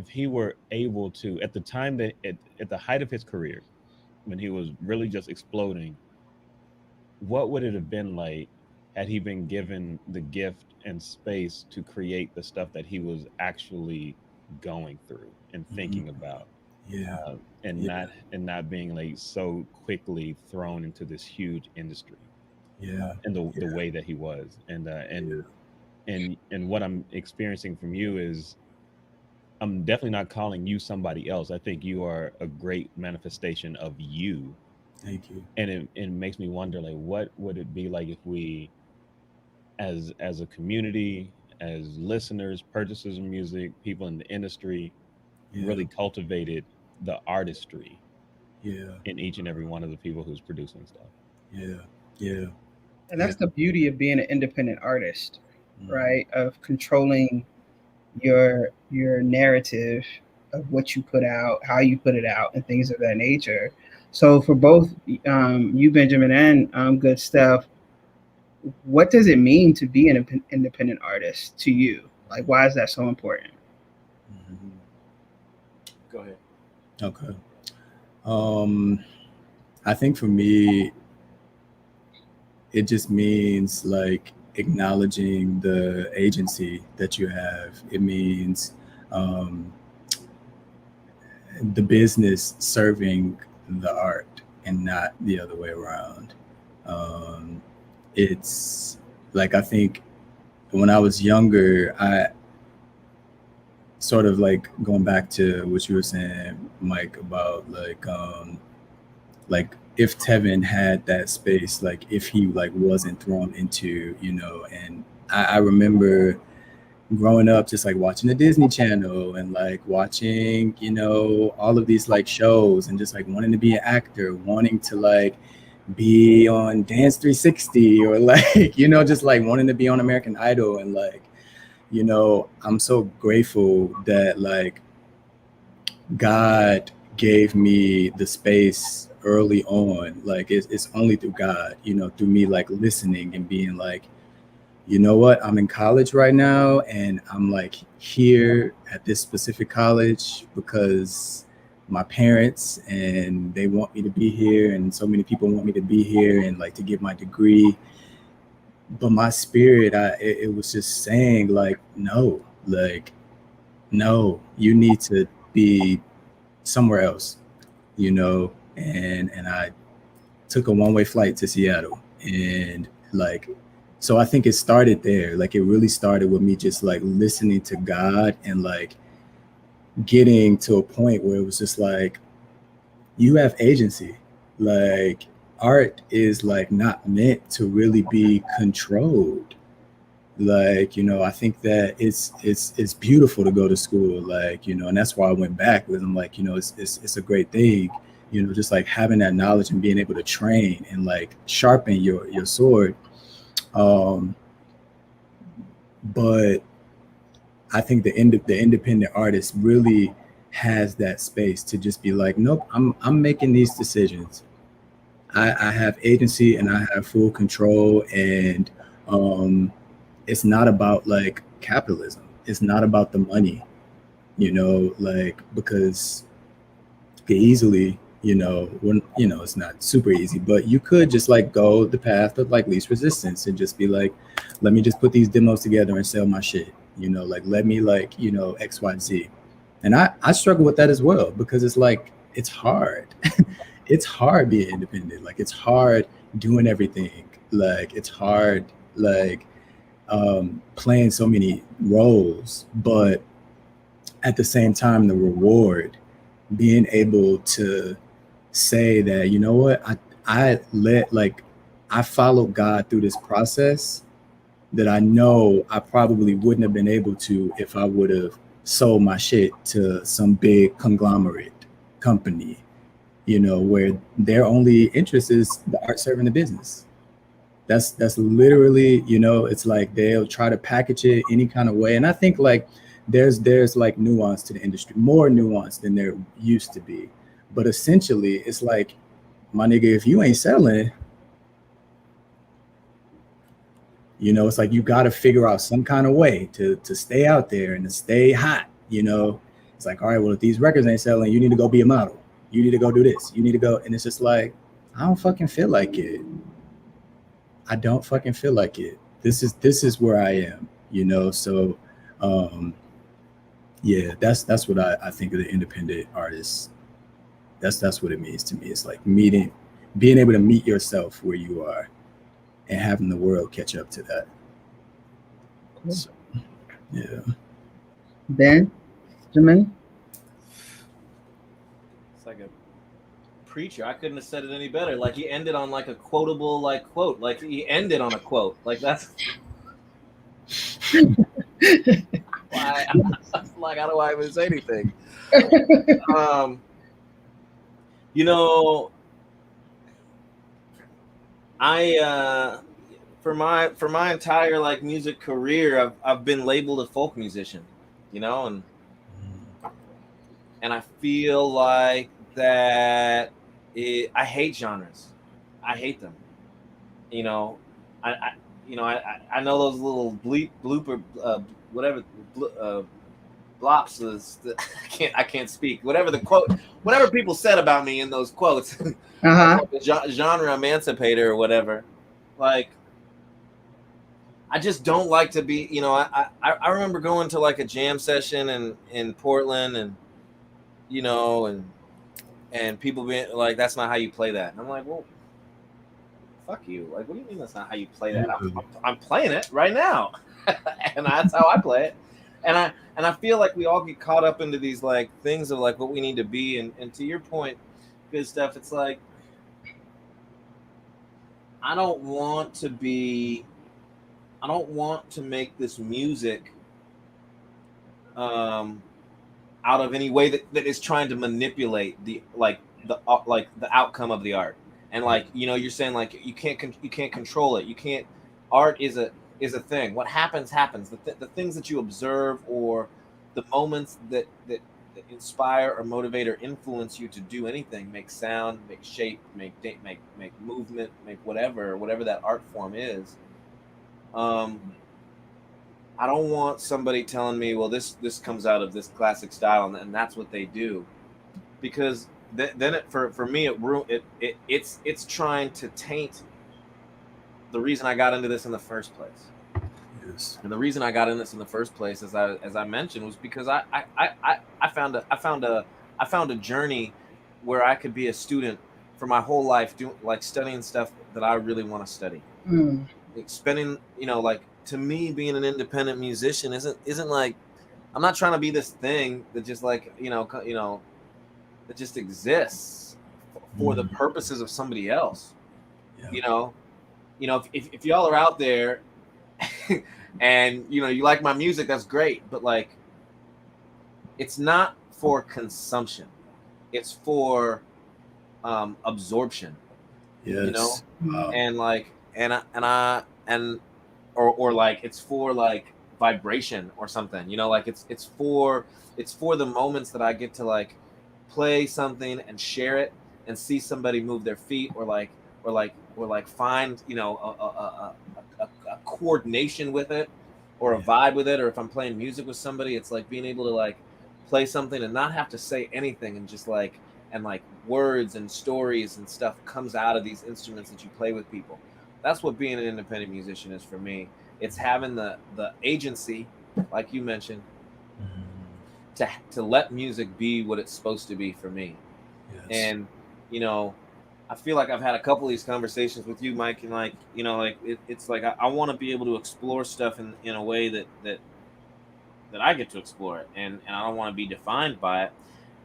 he were able to, at the time that at the height of his career, when he was really just exploding, what would it have been like had he been given the gift and space to create the stuff that he was actually going through and thinking about? Not being like so quickly thrown into this huge industry. And the way that he was, and what I'm experiencing from you is, I'm definitely not calling you somebody else. I think you are a great manifestation of you. Thank you. And it makes me wonder, like, what would it be like if we, as a community, as listeners, purchasers of music, people in the industry, Yeah. really cultivated the artistry Yeah. in each and every one of the people who's producing stuff. Yeah. Yeah. And that's the beauty of being an independent artist, Mhm. right? Of controlling your narrative of what you put out, how you put it out, and things of that nature. So for both you, Benjamin, and GoodSteph, what does it mean to be an independent artist to you? Like, why is that so important? Mhm. Go ahead. Okay. I think for me, it just means like acknowledging the agency that you have. It means um, the business serving the art and not the other way around. Um, it's like, I think when I was younger, I sort of like going back to what you were saying, Mike, about like if Tevin had that space, like if he like wasn't thrown into, and I remember growing up just like watching the Disney Channel and like watching, all of these like shows and just like wanting to be an actor, wanting to like be on Dance 360 or like, just like wanting to be on American Idol. And like, I'm so grateful that like God gave me the space early on. Like it's only through God, through me like listening and being like, you know what, I'm in college right now and I'm like here at this specific college because my parents and they want me to be here and so many people want me to be here and like to get my degree. But my spirit, it was just saying like, no, like, no, you need to be somewhere else, and I took a one-way flight to Seattle. And like, so I think it started there. Like it really started with me just like listening to God and like getting to a point where it was just like, you have agency. Like art is like not meant to really be controlled. Like, I think that it's beautiful to go to school, like, and that's why I went back, because I'm like, it's a great thing, just like having that knowledge and being able to train and like sharpen your sword. um but I think the independent artist really has that space to just be like, nope, I'm making these decisions. I have agency and I have full control. And um it's not about like capitalism. It's not about the money, like, because you could easily, when, it's not super easy, but you could just like go the path of like least resistance and just be like, let me just put these demos together and sell my shit, like let me like, XYZ. And I struggle with that as well, because it's like, it's hard. It's hard being independent. Like it's hard doing everything. Like it's hard, like playing so many roles, but at the same time, the reward, being able to say that, you know what, I followed God through this process that I know I probably wouldn't have been able to if I would have sold my shit to some big conglomerate company, where their only interest is the art serving the business. That's literally, it's like they'll try to package it any kind of way. And I think like there's like nuance to the industry, more nuance than there used to be. But essentially it's like, my nigga, if you ain't selling, it's like you got to figure out some kind of way to stay out there and to stay hot. It's like, all right, well, if these records ain't selling, you need to go be a model, you need to go do this, you need to go. And it's just like, I don't fucking feel like it. I don't fucking feel like it. This is where I am, So, yeah, that's what I think of the independent artist. That's what it means to me. It's like being able to meet yourself where you are, and having the world catch up to that. Cool. So, yeah. Benjamin? It's like a preacher. I couldn't have said it any better. Like he ended on like a quotable like quote. Like he ended on a quote. Like that's why. Like how do I even say anything? You know, I for my entire like music career, I've been labeled a folk musician, you know, and I feel like that I hate genres. I hate them. You know, I know those little blooper whatever blops is I can't speak. Whatever the quote, whatever people said about me in those quotes, genre emancipator or whatever. Like, I just don't like to be. You know, I remember going to like a jam session in Portland, and you know, and people being like, "That's not how you play that." And I'm like, "Well, fuck you! Like, what do you mean that's not how you play that? I'm playing it right now, and that's how I play it." And I feel like we all get caught up into these like things of like what we need to be, and to your point, GoodSteph, it's like I don't want to make this music out of any way that is trying to manipulate the outcome of the art. And like, you know, you're saying like you can't control it. You can't. Art is a thing. What happens. The things that you observe or the moments that inspire or motivate or influence you to do anything, make sound, make shape, make movement, make whatever that art form is. I don't want somebody telling me, well, this comes out of this classic style and that's what they do, because then for me it's trying to taint the reason I got into this in the first place. Yes. And the reason I got in this in the first place, as I mentioned, was because I found a journey where I could be a student for my whole life, studying stuff that I really want to study. Like spending, you know, like to me, being an independent musician isn't like, I'm not trying to be this thing that just like, you know, that just exists for the purposes of somebody else. Yeah. You know, if y'all are out there and you know you like my music, that's great, but like it's not for consumption, it's for absorption. Yes. You know. Wow. And like or like it's for like vibration or something, you know, like it's for the moments that I get to like play something and share it and see somebody move their feet or find, you know, a coordination with it or a vibe with it. Or if I'm playing music with somebody, it's like being able to like play something and not have to say anything, and just like, and like words and stories and stuff comes out of these instruments that you play with people. That's what being an independent musician is for me. It's having the agency, like you mentioned, to let music be what it's supposed to be for me. Yes. And you know, I feel like I've had a couple of these conversations with you, Mike, and like, you know, like it's like I want to be able to explore stuff in a way that I get to explore it, and I don't want to be defined by it.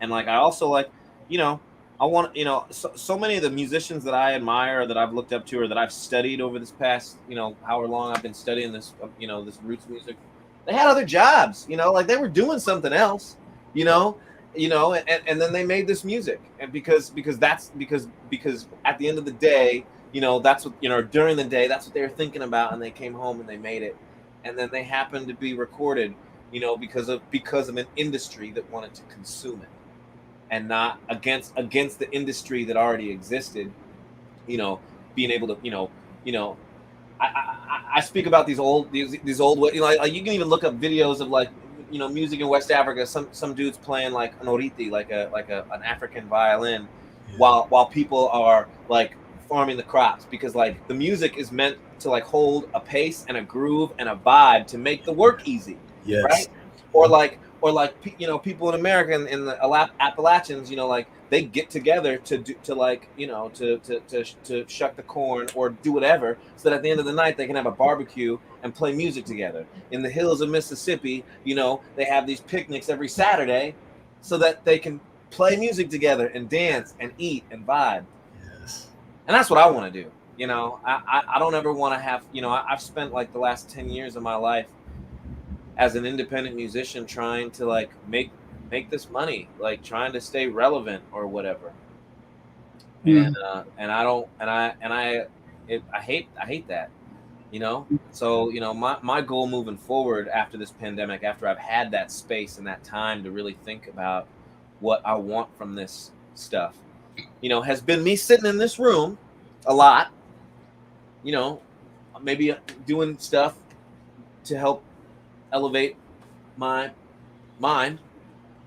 And like I also like, you know, I want, you know, so many of the musicians that I admire, that I've looked up to, or that I've studied over this past, you know, however long I've been studying this, you know, this roots music, they had other jobs, you know, like they were doing something else, you know, and then they made this music, and because at the end of the day, you know, that's what, you know, during the day, that's what they were thinking about, and they came home and they made it, and then they happened to be recorded, you know, because of an industry that wanted to consume it, and not against the industry that already existed, you know, being able to, you know, I speak about these old, you know, like you can even look up videos of like, you know, music in West Africa. Some dudes playing like an oriti, like an African violin, while people are like farming the crops, because like the music is meant to like hold a pace and a groove and a vibe to make the work easy. Yes. Right? Or like, you know, people in America in the Appalachians, you know, like they get together to like, you know, to shuck the corn or do whatever, so that at the end of the night they can have a barbecue and play music together. In the hills of Mississippi, you know, they have these picnics every Saturday so that they can play music together and dance and eat and vibe. Yes. And that's what I want to do. You know, I don't ever want to have, you know, I've spent like the last 10 years of my life as an independent musician trying to like make this money, like trying to stay relevant or whatever. And I hate that, you know. So, you know, my goal moving forward after this pandemic, after I've had that space and that time to really think about what I want from this stuff, you know, has been me sitting in this room a lot, you know, maybe doing stuff to help elevate my mind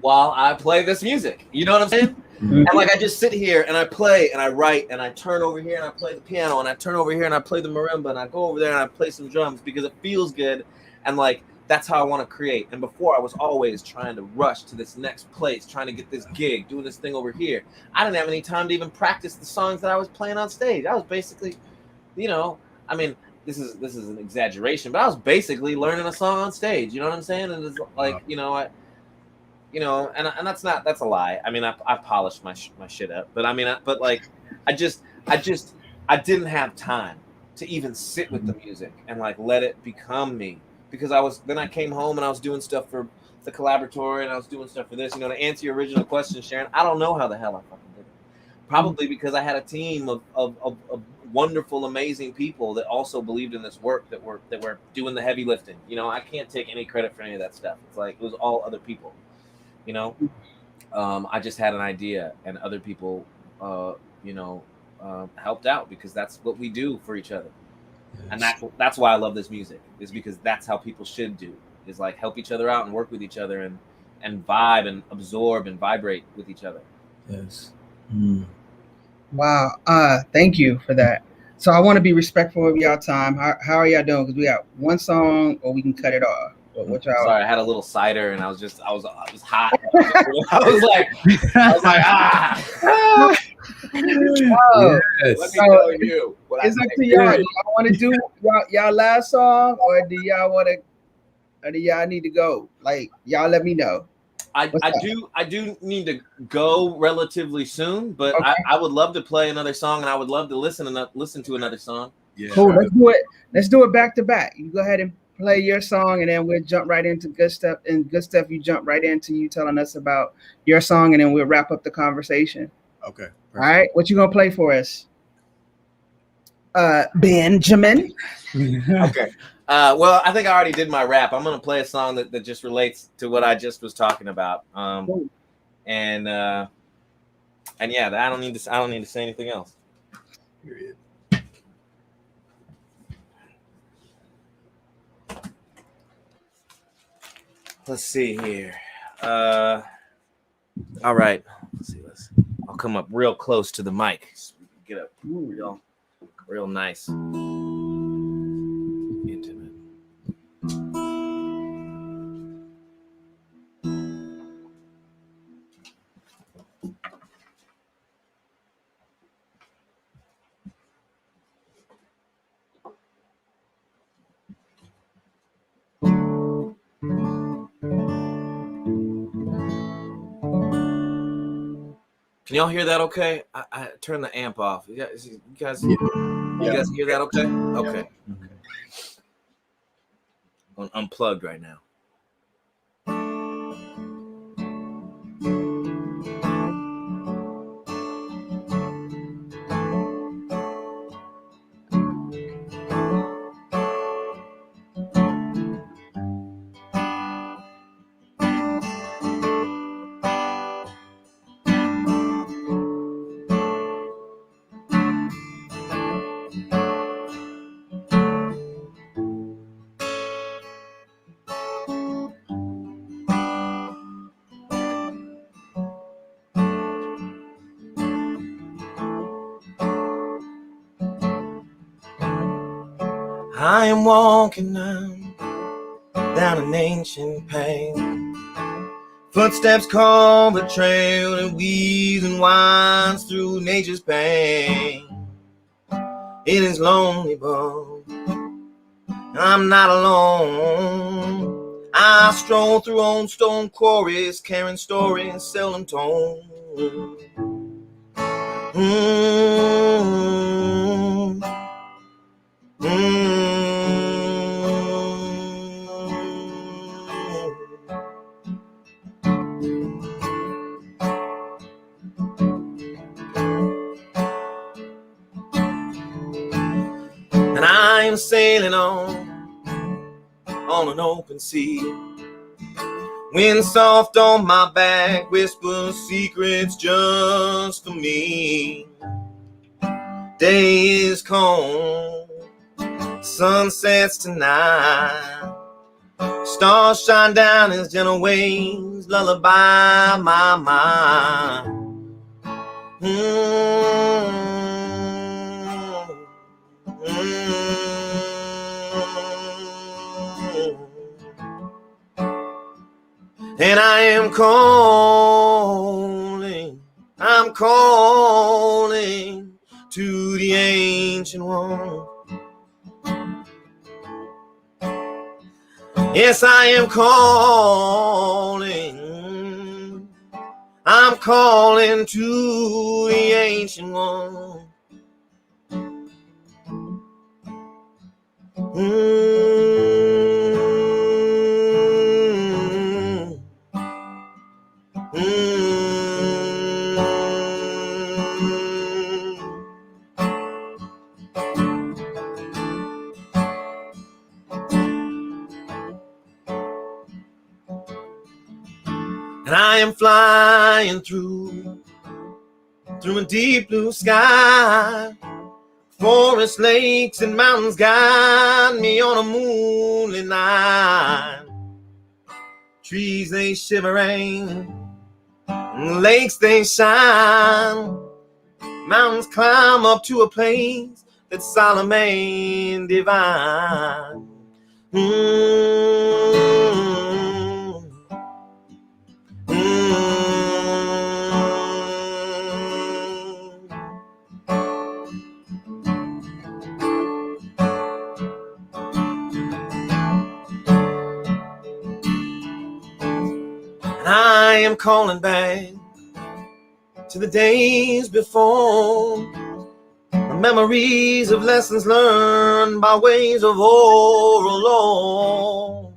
while I play this music. You know what I'm saying? And like I just sit here and I play and I write and I turn over here and I play the piano and I turn over here and I play the marimba and I go over there and I play some drums because it feels good, and like that's how I want to create. And before I was always trying to rush to this next place, trying to get this gig, doing this thing over here. I didn't have any time to even practice the songs that I was playing on stage. I was basically, you know, I mean, this is an exaggeration, but I was basically learning a song on stage. You know what I'm saying? And it's like, you know, and that's a lie. I mean, I polished my shit up, but I mean, I didn't have time to even sit with the music and like let it become me, because I came home and I was doing stuff for the collaboratory and I was doing stuff for this. You know, to answer your original question, Sharon, I don't know how the hell I fucking did it. Probably because I had a team of wonderful, amazing people that also believed in this work, that were doing the heavy lifting. You know, I can't take any credit for any of that stuff. It's like it was all other people. You know, I just had an idea, and other people, helped out, because that's what we do for each other. Yes. And that's why I love this music, is because that's how people should do, is like help each other out and work with each other and vibe and absorb and vibrate with each other. Yes. Wow. Thank you for that. So I want to be respectful of y'all time. How are y'all doing? Because we got one song, or we can cut it off. What y'all? Sorry, I had a little cider and I was hot. I was like, ah. Yes. Let me tell you what it's up to y'all. Do y'all want to do y'all last song, or do y'all need to go? Like, y'all let me know. I do need to go relatively soon, but okay. I would love to play another song, and I would love to listen to another song. Yeah. Cool. Let's do it back to back. You go ahead and play your song, and then we'll jump right into GoodSteph. And GoodSteph, you jump right into you telling us about your song, and then we'll wrap up the conversation. Okay. Perfect. All right. What you gonna play for us? Benjamin. Okay. Well, I think I already did my rap. I'm gonna play a song that just relates to what I just was talking about. And yeah, I don't need to say anything else. Period. Let's see here. All right. Let's see. I'll come up real close to the mic. So we can get up real nice. Intimate. Can y'all hear that okay? I turned the amp off. You guys hear that okay? Okay. I'm unplugged right now. I am walking down an ancient path. Footsteps carve the trail and weaves and winds through nature's pain. It is lonely, but I'm not alone. I stroll through old stone quarries, carrying stories seldom told. And I am sailing on an open sea. Wind soft on my back, whispers secrets just for me. Day is cold, sun sets tonight. Stars shine down as gentle waves lullaby my mind. And I am calling, I'm calling to the ancient one. Yes, I am calling, I'm calling to the ancient one. And I am flying through a deep blue sky. Forest, lakes, and mountains guide me on a moonlit night. Trees, they shivering, and lakes, they shine. Mountains climb up to a place that's solemn and divine. I am calling back to the days before, the memories of lessons learned by ways of oral law.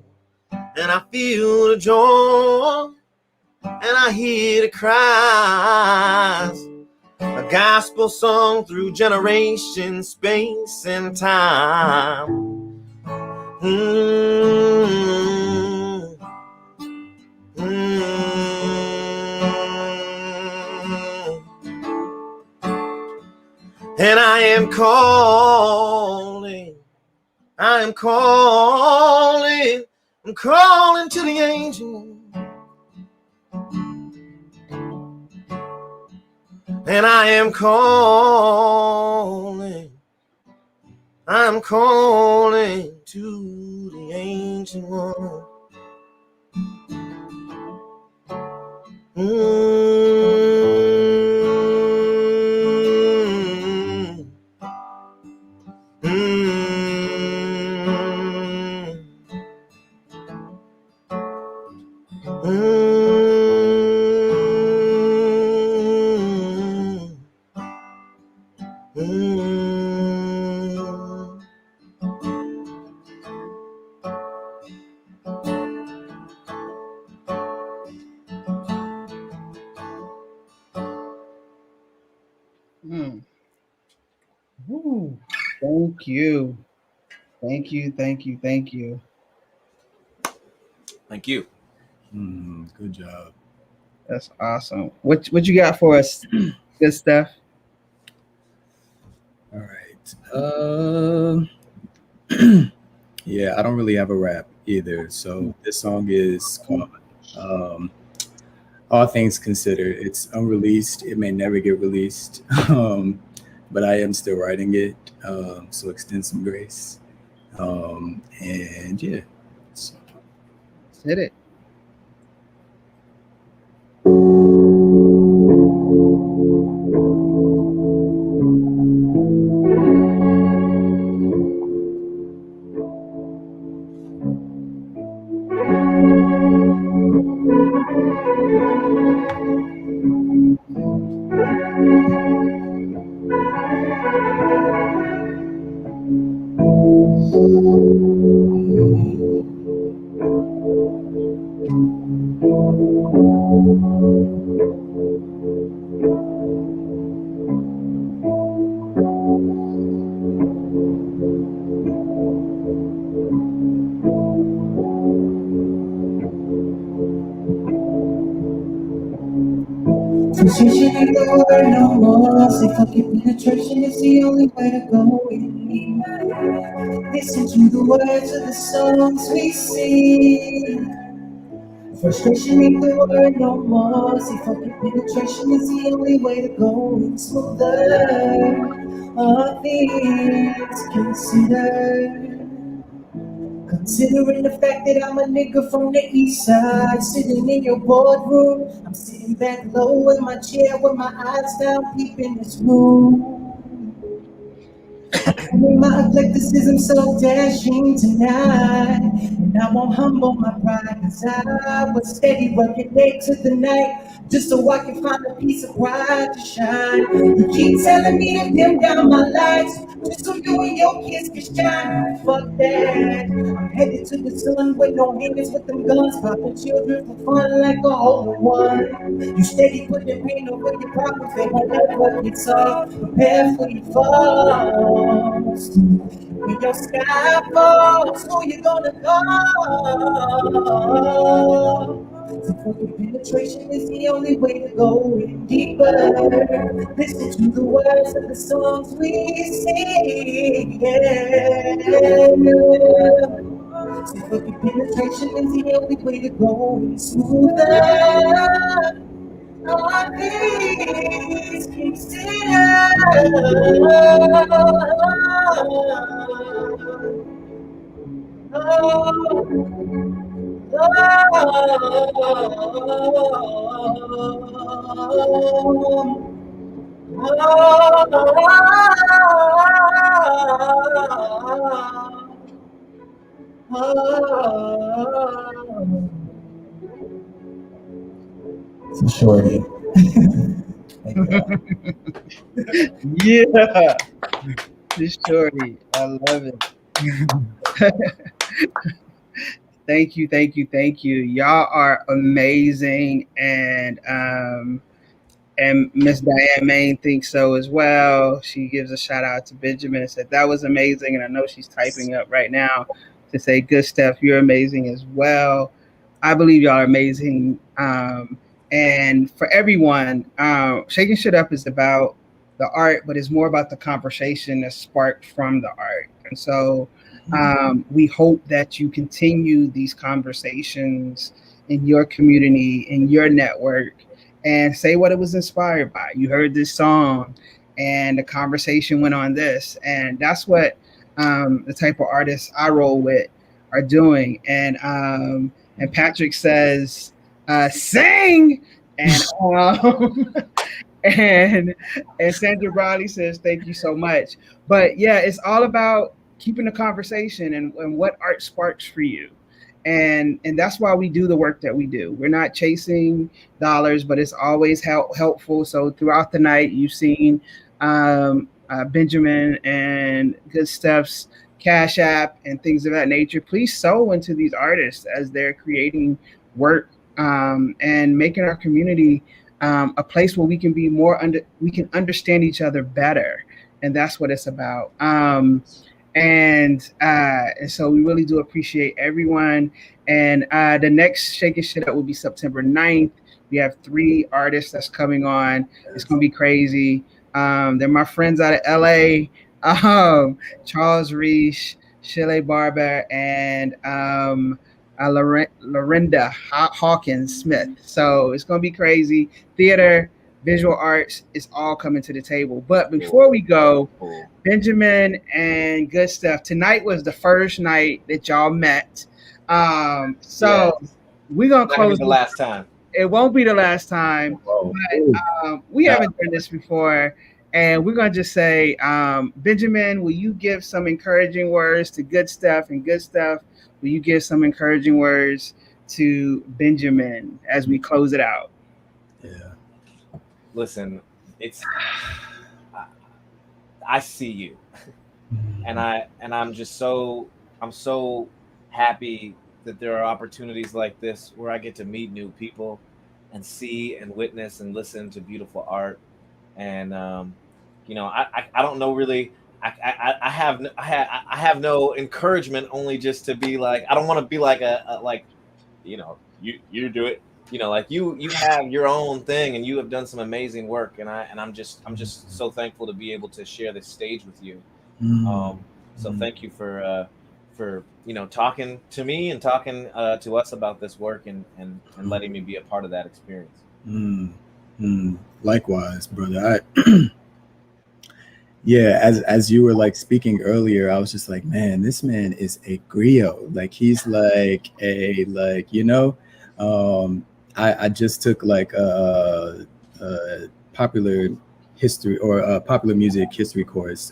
And I feel the joy, and I hear the cries, a gospel sung through generations, space, and time. And I am calling, I'm calling to the angel. And I am calling, I'm calling to the ancient one. Ooh, thank you. Thank you. Thank you. Good job. That's awesome. What you got for us, good stuff? All right. Yeah, I don't really have a rap either. So this song is called All Things Considered. It's unreleased. It may never get released. But I am still writing it. So extend some grace. And yeah. So. Let's hit it. Precision ain't the word no more. Say fucking penetration is the only way to go with me. Listen to the words of the songs we sing. Frustration ain't the word no more. See, fucking penetration is the only way to go. It's smoother. All things considered. Considering the fact that I'm a nigga from the east side, sitting in your boardroom, I'm sitting back low in my chair with my eyes down, deep in this room. My eclecticism so dashing tonight, and I won't humble my pride, cause I was steady working day to the night, just so I can find a piece of pride to shine. You keep telling me to dim down my lights, just so you and your kids can shine. Fuck that, I'm headed to the sun with no hands with them guns, popping children for fun like a older one. You steady putting pain over your problems, they won't ever get solved. Prepare for your falls. When your sky falls, who you gonna call? So fucking penetration is the only way to go in deeper. Listen to the words of the songs we sing. Yeah. So fucking penetration is the only way to go in smoother. All things considered. So shorty. Yeah, this shorty, I love it. Thank you, thank you, thank you. Y'all are amazing, and Miss Diane Maine thinks so as well. She gives a shout out to Benjamin and said that was amazing, and I know she's typing up right now to say, GoodSteph, you're amazing as well. I believe y'all are amazing. And for everyone, Shaking Shit Up is about the art, but it's more about the conversation that's sparked from the art. And so we hope that you continue these conversations in your community, in your network, and say what it was inspired by. You heard this song and the conversation went on this. And that's what the type of artists I roll with are doing. And Patrick says, sing! And and Sandra Bradley says, thank you so much. But yeah, it's all about keeping the conversation and what art sparks for you. And that's why we do the work that we do. We're not chasing dollars, but it's always helpful. So throughout the night, you've seen Benjamin and GoodSteph's Cash App and things of that nature. Please sow into these artists as they're creating work and making our community a place where we can be we can understand each other better. And that's what it's about. And so we really do appreciate everyone. And the next Shakin' Shit Up will be September 9th. We have 3 artists that's coming on. It's going to be crazy. They're my friends out of LA, Charles Reese, Shirley Barber, and Lorinda Hawkins Smith. So it's going to be crazy. Theater, visual arts, it's all coming to the table. But before we go, Benjamin and GoodSteph, tonight was the first night that y'all met. We're going to close. The last time. It won't be the last time. But we haven't done this before. And we're going to just say, Benjamin, will you give some encouraging words to GoodSteph? And GoodSteph, will you give some encouraging words to Benjamin as we close it out? listen, it's I see you, and I'm just I'm so happy that there are opportunities like this where I get to meet new people and see and witness and listen to beautiful art. And I don't know really. I have no encouragement, only just to be like, I don't want to be like a like, you do it, like you have your own thing and you have done some amazing work, and I'm just so thankful to be able to share this stage with you. So thank you for talking to me and talking to us about this work, and letting me be a part of that experience. Likewise, brother. Yeah, as you were like speaking earlier, I was just like, man, this man is a griot. Like he's like a I just took like a popular history or a popular music history course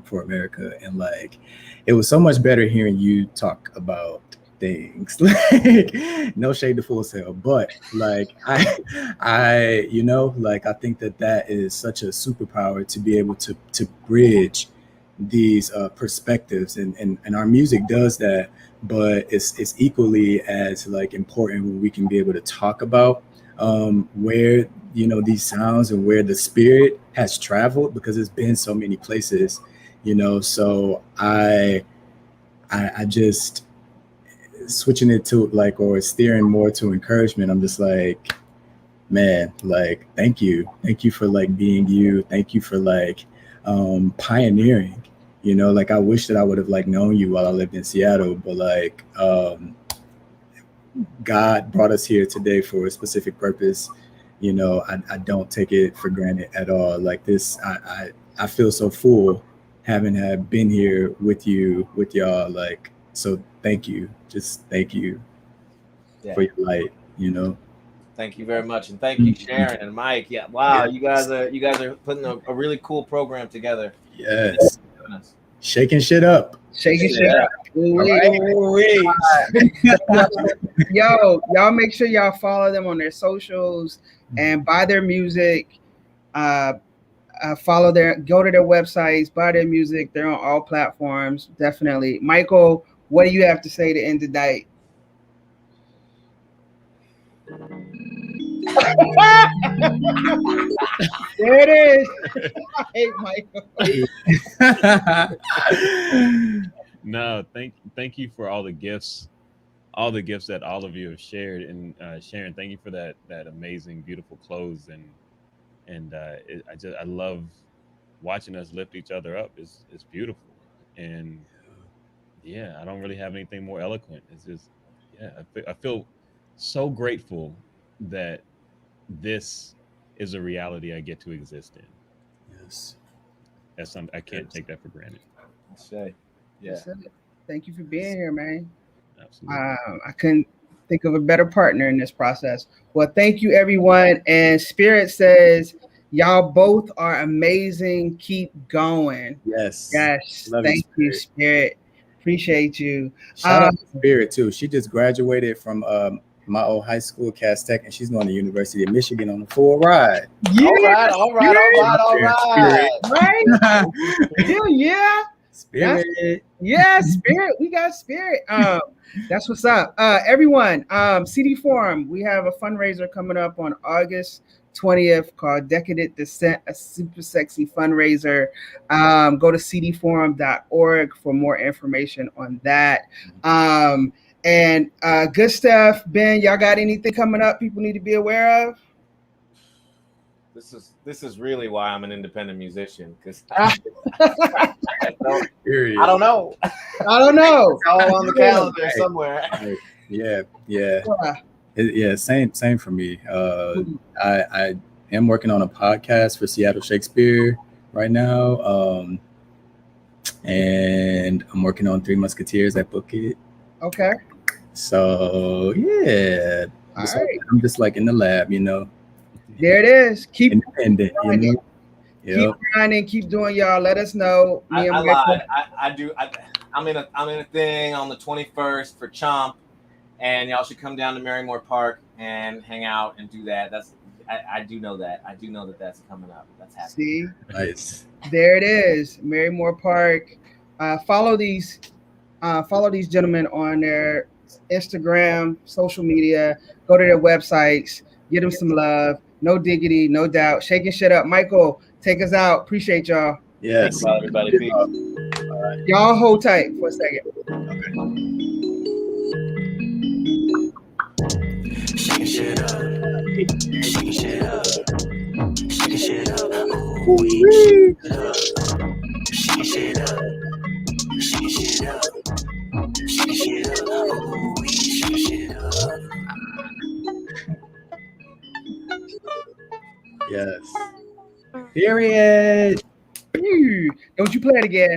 for America, and like it was so much better hearing you talk about things. Like no shade to Full Sail, but like like I think that is such a superpower to be able to bridge these perspectives, and our music does that, but it's equally as like important when we can be able to talk about where these sounds and where the spirit has traveled, because it's been so many places. So I just switching it to like, or steering more to encouragement. I'm just like, man, like thank you for like being you. Thank you for like pioneering. Like I wish that I would have like known you while I lived in Seattle, but like God brought us here today for a specific purpose. I don't take it for granted at all. Like this, I feel so full having been here with y'all. Like, so thank you. Just thank you for your light, Thank you very much, and thank you, Sharon and Mike. Yeah, wow, Yes. you guys are putting a really cool program together. Yes. Shaking shit up. Shaking shit up. All right. Yo, y'all make sure y'all follow them on their socials and buy their music. Go to their websites, buy their music. They're on all platforms. Definitely. Michael, what do you have to say to end the night? There it is. I hate Michael. No, thank you for all the gifts that all of you have shared. And Sharon, thank you for that amazing, beautiful close. And I love watching us lift each other up. It's beautiful. And yeah, I don't really have anything more eloquent. It's just, yeah, I feel so grateful that this is a reality I get to exist in. Yes. That's something I can't take that for granted. Say, yeah. Thank you for being here, man. Absolutely. I couldn't think of a better partner in this process. Well, thank you, everyone. And Spirit says, y'all both are amazing. Keep going. Yes. Love thank you, Spirit. Appreciate you. Shout out to Spirit too. She just graduated from my old high school, Cass Tech, and she's going to the University of Michigan on a full ride. Yeah, all right. Right? Yeah. Spirit. Yeah, Spirit. We got Spirit. That's what's up. Everyone, CD Forum, we have a fundraiser coming up on August 20th called Decadent Descent, a super sexy fundraiser. Go to cdforum.org for more information on that. And GoodSteph, Ben, y'all got anything coming up people need to be aware of? This is really why I'm an independent musician, because I don't know. It's all on the calendar somewhere. Yeah. Same for me. I am working on a podcast for Seattle Shakespeare right now, and I'm working on Three Musketeers at Book It. Okay. So yeah, I'm just like in the lab, There it is. Keep independent, Keep grinding, keep doing y'all. Let us know. I lied. I do. I'm in a thing on the 21st for Chomp, and y'all should come down to Marymore Park and hang out and do that. I do know that. I do know that that's coming up. That's happening. See, Nice. there it is, Marymore Park. Follow these gentlemen on their Instagram, social media. Go to their websites. Give them some love. No diggity, no doubt. Shaking shit up. Michael, take us out. Appreciate y'all. Yes. Thank you, everybody. Peace. Y'all hold tight for a second. Shaking shit up. Shaking shit up. Shaking shit up. Ooh, shaking shit up. Shaking shit up. Shaking shit up. Ooh, shaking shit up. Yes. Period. Don't you play it again.